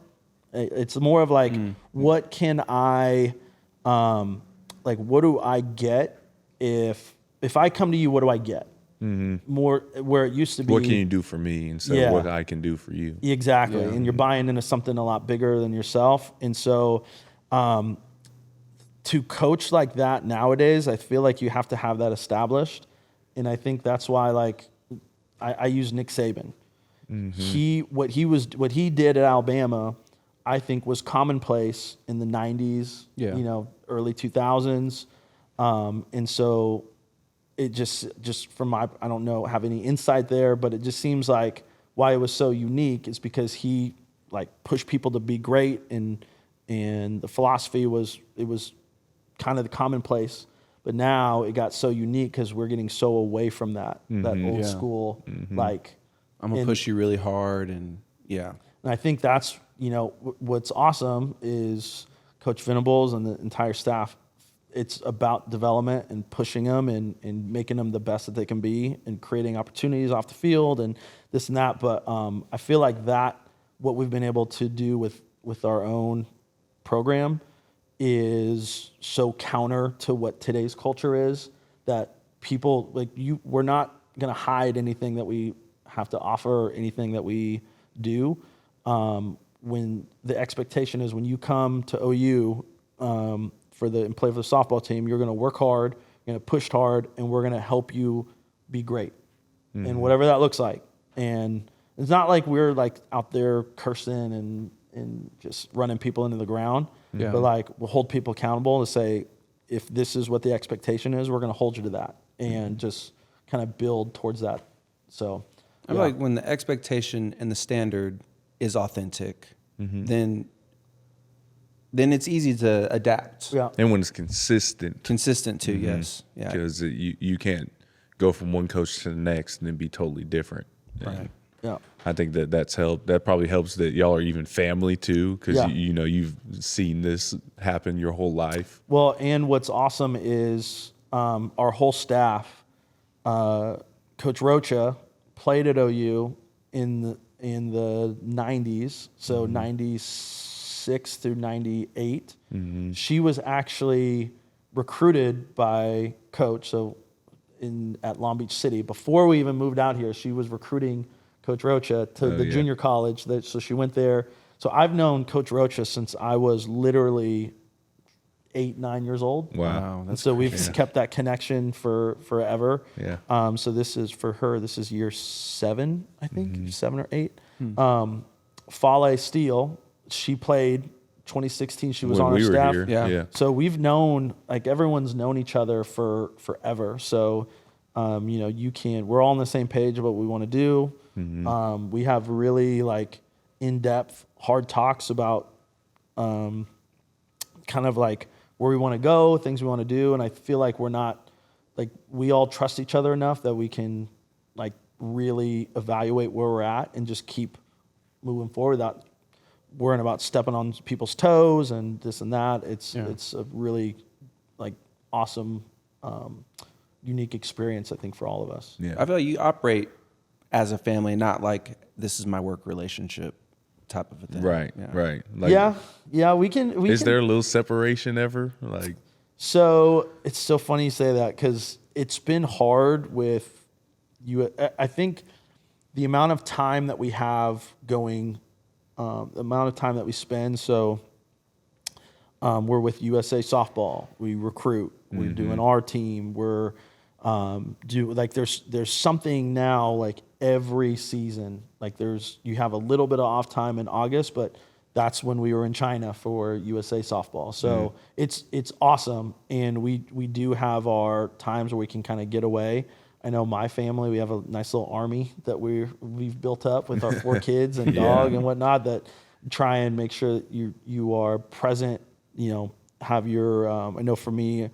it's more of like, what can I, what do I get if I come to you, what do I get? Mm-hmm. More where it used to be. What can you do for me instead of what I can do for you? Exactly. Yeah. And you're buying into something a lot bigger than yourself. And so to coach like that nowadays, I feel like you have to have that established. And I think that's why I use Nick Saban. Mm-hmm. What he did at Alabama, I think was commonplace in the 90s, early 2000s. And so it just from I don't know, have any insight there, but it just seems like why it was so unique is because he pushed people to be great, and the philosophy was kind of the commonplace. But now it got so unique because we're getting so away from that old school, I'm gonna push you really hard, and And I think that's what's awesome is Coach Venables and the entire staff. It's about development and pushing them and making them the best that they can be and creating opportunities off the field and this and that. But I feel like what we've been able to do with our own program is so counter to what today's culture is, that people we're not going to hide anything that we have to offer or anything that we do. When the expectation is when you come to OU, and play for the softball team, you're going to work hard, you're going to push hard, and we're going to help you be great, and whatever that looks like. And it's not like we're out there cursing and just running people into the ground, but we'll hold people accountable to say, if this is what the expectation is, we're going to hold you to that, and just kind of build towards that. So I feel like when the expectation and the standard is authentic, then it's easy to adapt. Yeah. And when it's consistent. Consistent too, yes. Yeah. Because you can't go from one coach to the next and then be totally different. Right. Yeah. I think that's helped. That probably helps that y'all are even family too, because you've seen this happen your whole life. Well, and what's awesome is our whole staff. Coach Rocha played at OU in the 90s, so 96 through 98. She was actually recruited by Coach, at Long Beach City. Before we even moved out here, she was recruiting Coach Rocha to the junior college. So she went there. So I've known Coach Rocha since I was literally 8, 9 years old. Wow. So we've kept that connection for forever. Yeah. So this is for her. This is year 7, I think, 7 or 8. Fale Steele, she played 2016. She was When on our we were staff. here, yeah. So we've known, everyone's known each other for forever. So, we're all on the same page of what we want to do. We have really in-depth, hard talks about kind of where we want to go, things we want to do. And I feel like we're not, we all trust each other enough that we can really evaluate where we're at and just keep moving forward without worrying about stepping on people's toes and this and that. It's a really awesome, unique experience, I think, for all of us. Yeah. I feel like you operate as a family, not this is my work relationship type of a thing. Right. Yeah. Right. We can. Is there a little separation ever? So it's so funny you say that, because it's been hard with I think the amount of time that we have going, the amount of time that we spend. So we're with USA softball. We recruit. We're doing our team. We're there's something now like every season. Like you have a little bit of off time in August, but that's when we were in China for USA softball. So it's awesome, and we do have our times where we can kind of get away. I know my family, we have a nice little army that we've built up with our 4 kids and dog and whatnot that try and make sure that you are present. Have your I know for me,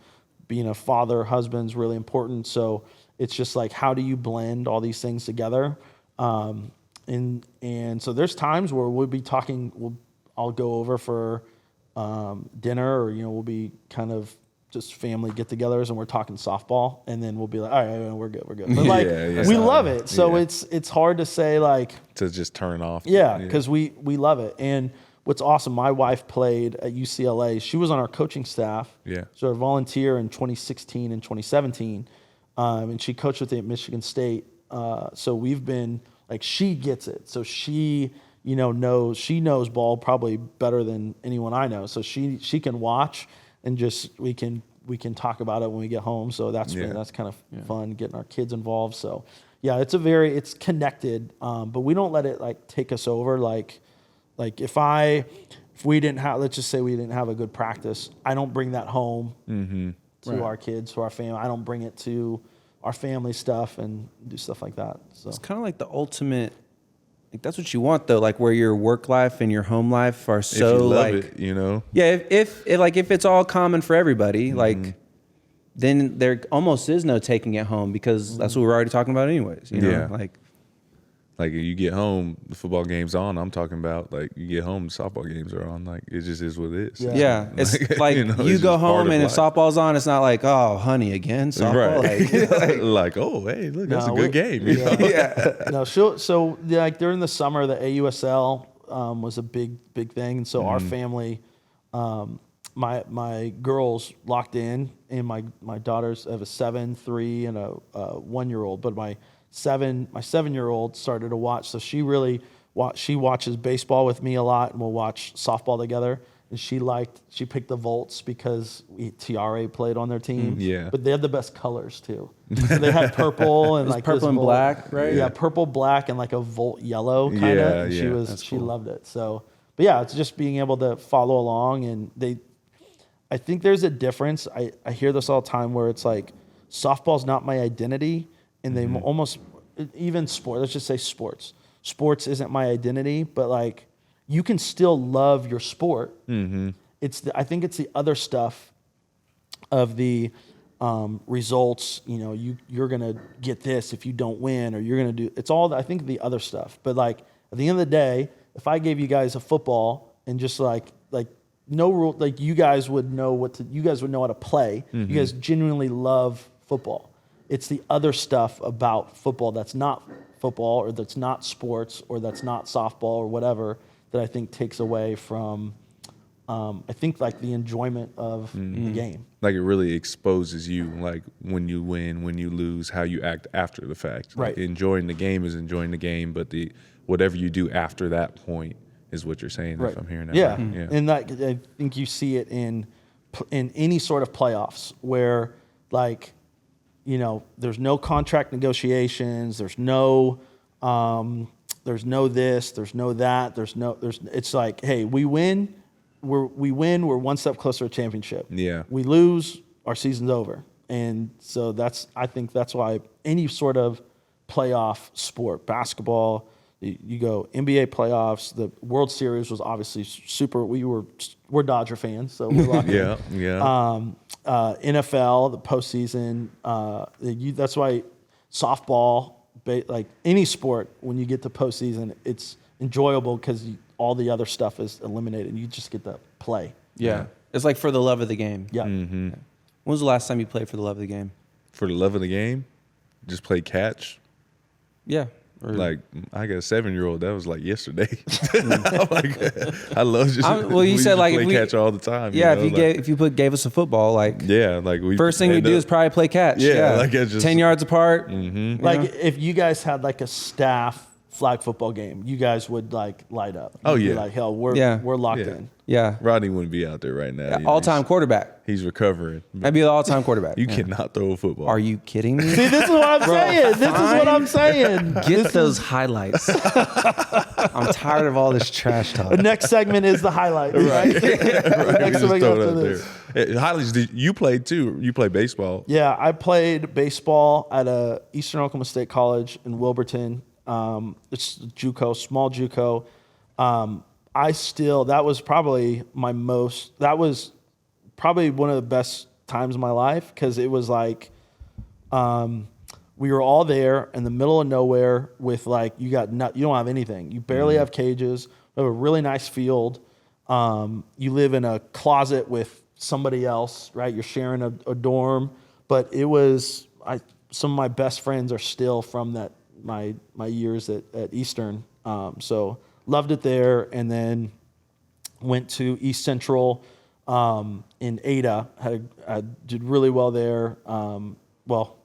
being a father, husband's really important. So it's just like, how do you blend all these things together? And so there's times where we'll be talking. I'll go over for dinner, or we'll be kind of just family get-togethers, and we're talking softball, and then we'll be like, all right, we're good. But like, we love it. So it's hard to say like to just turn off. Yeah, because we love it. And what's awesome, my wife played at UCLA. She was on our coaching staff. Yeah. So a volunteer in 2016 and 2017, and she coached with me at Michigan State. So we've been like, she gets it. So she knows ball probably better than anyone I know. So she can watch, and just we can talk about it when we get home. So that's kind of fun, getting our kids involved. So yeah, it's connected, but we don't let it like take us over. Like if we didn't have, let's just say we didn't have a good practice, I don't bring that home to our kids, to our family. I don't bring it to our family stuff and do stuff like that. So it's kind of like the ultimate. Like that's what you want though, like where your work life and your home life are so if you love like it, Yeah, if it's all common for everybody, like then there almost is no taking it home, because that's what we're already talking about anyways. Like you get home, the football game's on. I'm talking about like you get home, the softball games are on. Like it just is what it is. Yeah. It's like you go home and if softball's on, it's not like, oh, honey, again, softball. Right. Like, oh, hey, look, that's a good game. No, so like during the summer, the AUSL was a big thing, and so our family, my girls locked in, and my daughters have a 7, 3, and a 1-year-old, but my 7-year-old started to watch. So she watches baseball with me a lot, and we'll watch softball together. And she picked the Volts because TRA played on their team. But they had the best colors too. So they had purple and like purple and black, right? Yeah, purple, black, and like a Volt yellow kind of. And she loved it. So, but yeah, it's just being able to follow along. And I think there's a difference. I hear this all the time where it's like, softball's not my identity. And they almost, even sport, let's just say sports. Sports isn't my identity, but like you can still love your sport. I think it's the other stuff of the results. You're gonna get this if you don't win, or you're gonna do. It's all I think the other stuff. But like at the end of the day, if I gave you guys a football and just like no rule, like you guys would know how to play. You guys genuinely love football. It's the other stuff about football that's not football, or that's not sports, or that's not softball, or whatever, that I think takes away from, I think, like the enjoyment of the game. Like it really exposes you, like when you win, when you lose, how you act after the fact. Like enjoying the game is enjoying the game, but whatever you do after that point is what you're saying, if I'm hearing that right. And I think you see it in any sort of playoffs where, like, there's no contract negotiations. There's no this. There's no that. It's like, hey, we win. We're one step closer to championship. Yeah. We lose, our season's over. And so I think that's why any sort of playoff sport, basketball, you go NBA playoffs. The World Series was obviously super. We're Dodger fans, so we're locked in. NFL, the postseason. That's why softball, like any sport, when you get to postseason, it's enjoyable because all the other stuff is eliminated. You just get to play. Yeah. It's like for the love of the game. Yeah. When was the last time you played for the love of the game? For the love of the game? Just play catch? Yeah. Like I got a 7-year-old. That was like yesterday. I'm like, I love just. Well, you we said just like play if we, catch all the time. Yeah, you know? if you gave us a football, like we first thing we do is probably play catch. Yeah, like it's just 10 yards apart. Like if you guys had like a staff flag football game, you guys would like light up. Oh, You'd be yeah. like hell, we're locked in. Yeah, Rodney wouldn't be out there right now. You know, all-time quarterback. He's recovering. I'd be the all-time quarterback. You cannot throw a football. Are you kidding me? See, this is what I'm saying. This is what I'm saying. Get those highlights. I'm tired of all this trash talk. The next segment is the highlight, right? The next Just segment throw it after up this. there. Highlights, you played too. You played baseball. Yeah, I played baseball at Eastern Oklahoma State College in Wilburton. It's JUCO, small JUCO. That was probably one of the best times of my life because it was like we were all there in the middle of nowhere with like you don't have anything. You barely have cages. We have a really nice field. You live in a closet with somebody else, right? You're sharing a dorm. But it was some of my best friends are still from that my years at Eastern. So loved it there, and then went to East Central in Ada. I did really well there. Well,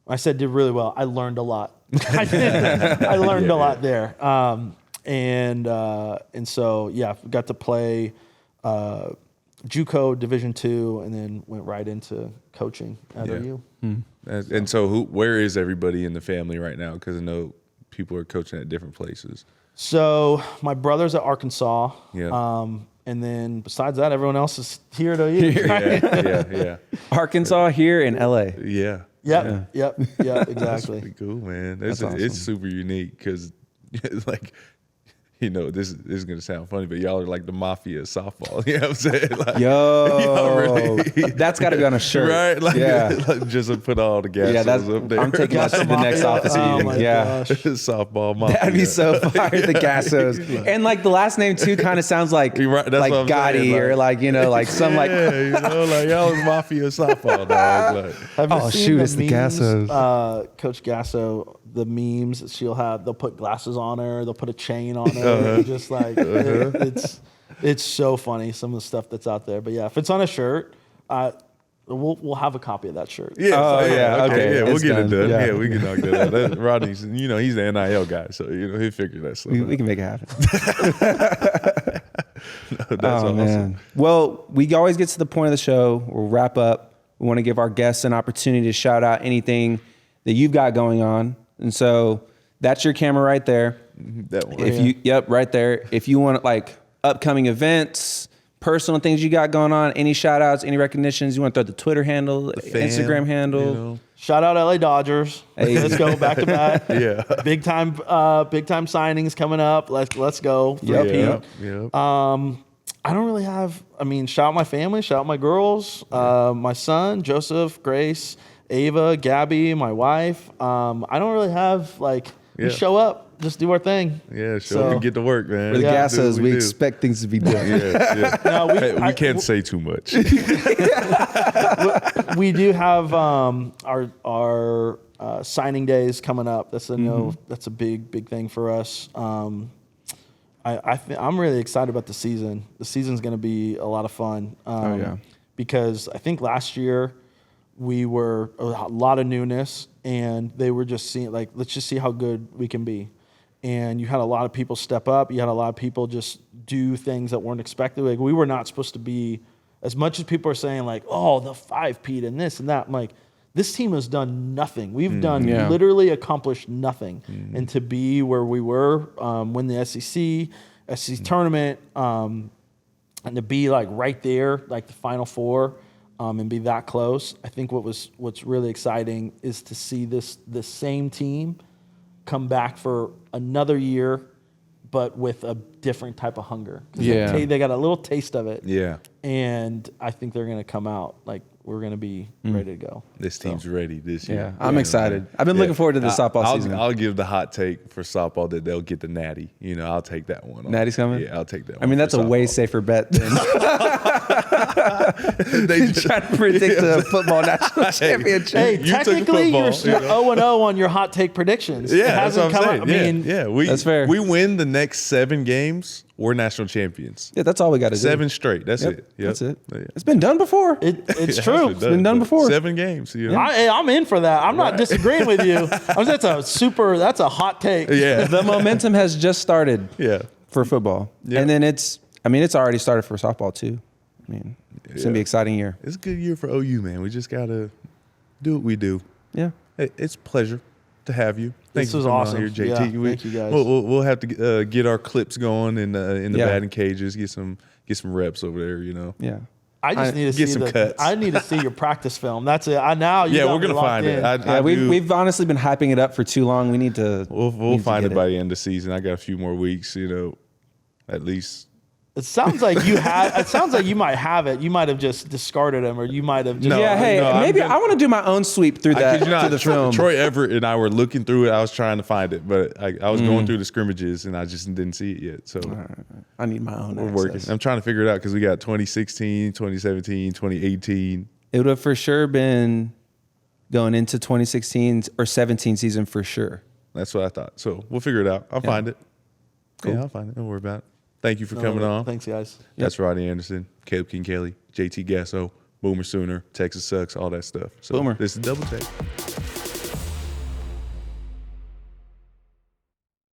I said did really well. I learned a lot. I learned a lot there. And so got to play JUCO Division II, and then went right into coaching at OU. And so, where is everybody in the family right now? Because I know people are coaching at different places. So my brother's at Arkansas. Yeah. And then besides that, everyone else is here at OU. Yeah. Arkansas here in LA. Yeah. Yep, exactly. That's pretty cool, man. Awesome. It's super unique because, like, you know, this is gonna sound funny, but y'all are like the mafia of softball. You know what I'm saying? Like, That's got to be on a shirt, right? Like, yeah. like just to put all the gas up there. I'm taking that to the next office meeting. Gosh. Softball mafia. That'd be so fire, the Gassos. And like the last name too kind of sounds like Right, that's like what I'm Gotti saying, or like, you know, like some like you know, like y'all is mafia of softball, dog. Like, Have you Oh, seen shoot, the it's the memes? Gassos. Coach Gasso, the memes they'll put glasses on her, they'll put a chain on her, and just like it's so funny some of the stuff that's out there. But yeah, if it's on a shirt, we'll have a copy of that shirt. yeah. Okay, Yeah, we'll it's get it done. done. Yeah, we can knock that out. That's, Rodney's, you know, he's the NIL guy, so you know he'll figure that stuff. we can make it happen. That's awesome. Man. Well, we always get to the point of the show. We'll wrap up. We want to give our guests an opportunity to shout out anything that you've got going on. And so that's your camera right there. That one. Right there. If you want like upcoming events, personal things you got going on, any shout outs, any recognitions, you want to throw the Twitter handle, Instagram handle. You know. Shout out LA Dodgers. Hey. Let's go back to back. Yeah. Big time signings coming up. Let's go. Yep. Yep. I don't really have. Shout out my family. Shout out my girls. My son, Joseph, Grace, Ava, Gabby, my wife. I don't really have like. We show up, just do our thing. Yeah, show up and get to work, man. For the Yeah. Gassos, we do. expect things to be done. Yeah. No, We can't say too much. we do have our signing days coming up. That's that's a big thing for us. I'm really excited about the season. The season's going to be a lot of fun. Because I think last year we were a lot of newness, and they were just seeing like, let's just see how good we can be. And you had a lot of people step up. You had a lot of people just do things that weren't expected. Like we were not supposed to be, as much as people are saying like, oh, the 5-peat and this and that. I'm like, this team has done nothing. We've literally accomplished nothing. And to be where we were, win the SEC tournament, and to be like right there, like the Final Four, and be that close. I think what's really exciting is to see the same team come back for another year, but with a different type of hunger. Yeah. They got a little taste of it. Yeah. and I think they're going to come out like we're going to be ready to go. This team's ready this year. Yeah, I'm excited. I've been looking forward to the softball season. I'll give the hot take for softball that they'll get the natty. I'll take that one. Natty's coming? Yeah, I'll take that one. I mean, that's a way softball. safer bet than They just- trying to predict the football national championship. Hey, You took technically, football, you're 0-0 on your hot take predictions. It Yeah, that's hasn't what I'm come saying. out. I mean, We, That's fair. We win the next 7 games, we're national champions. Yeah, that's all we got to do. 7 straight. That's it. Yep. That's it. Yeah. It's been done before. it's It true. has It's been done but before. 7 games. I'm in for that. I'm not disagreeing with you. That's a hot take. Yeah. The momentum has just started Yeah. for football. Yeah. And then it's already started for softball too. I mean, it's going to be an exciting year. It's a good year for OU, man. We just got to do what we do. Yeah. Hey, it's a pleasure to have you. Thank This you was for coming awesome. on here, JT. Yeah, thank you, guys. We'll have to get our clips going in the Yeah. batting cages, get some reps over there, Yeah. I just need to Get see some cuts. I need to see your practice film. That's it. You Yeah, got we're me gonna locked find it. in. I We've, do- we've honestly been hyping it up for too long. We need to. We'll need to find get it by the end of the season. I got a few more weeks, at least. It sounds like you had. It sounds like you might have it. You might have just discarded him, or you might have just. No, Yeah. Hey, I'm maybe gonna- I want to do my own sweep through I that kid you to not, the film. Troy Everett and I were looking through it. I was trying to find it, but I was going through the scrimmages and I just didn't see it yet. So I need my own. we're access. working. I'm trying to figure it out because we got 2016, 2017, 2018. It would have for sure been going into 2016 or 17 season for sure. That's what I thought. So we'll figure it out. I'll find it. Cool. Yeah, I'll find it. Don't worry about it. Thank you for No, coming on. Thanks, guys. That's Rodney Anderson, Caleb King Kelly, JT Gasso, Boomer Sooner, Texas Sucks, all that stuff. So Boomer. This is Double Take.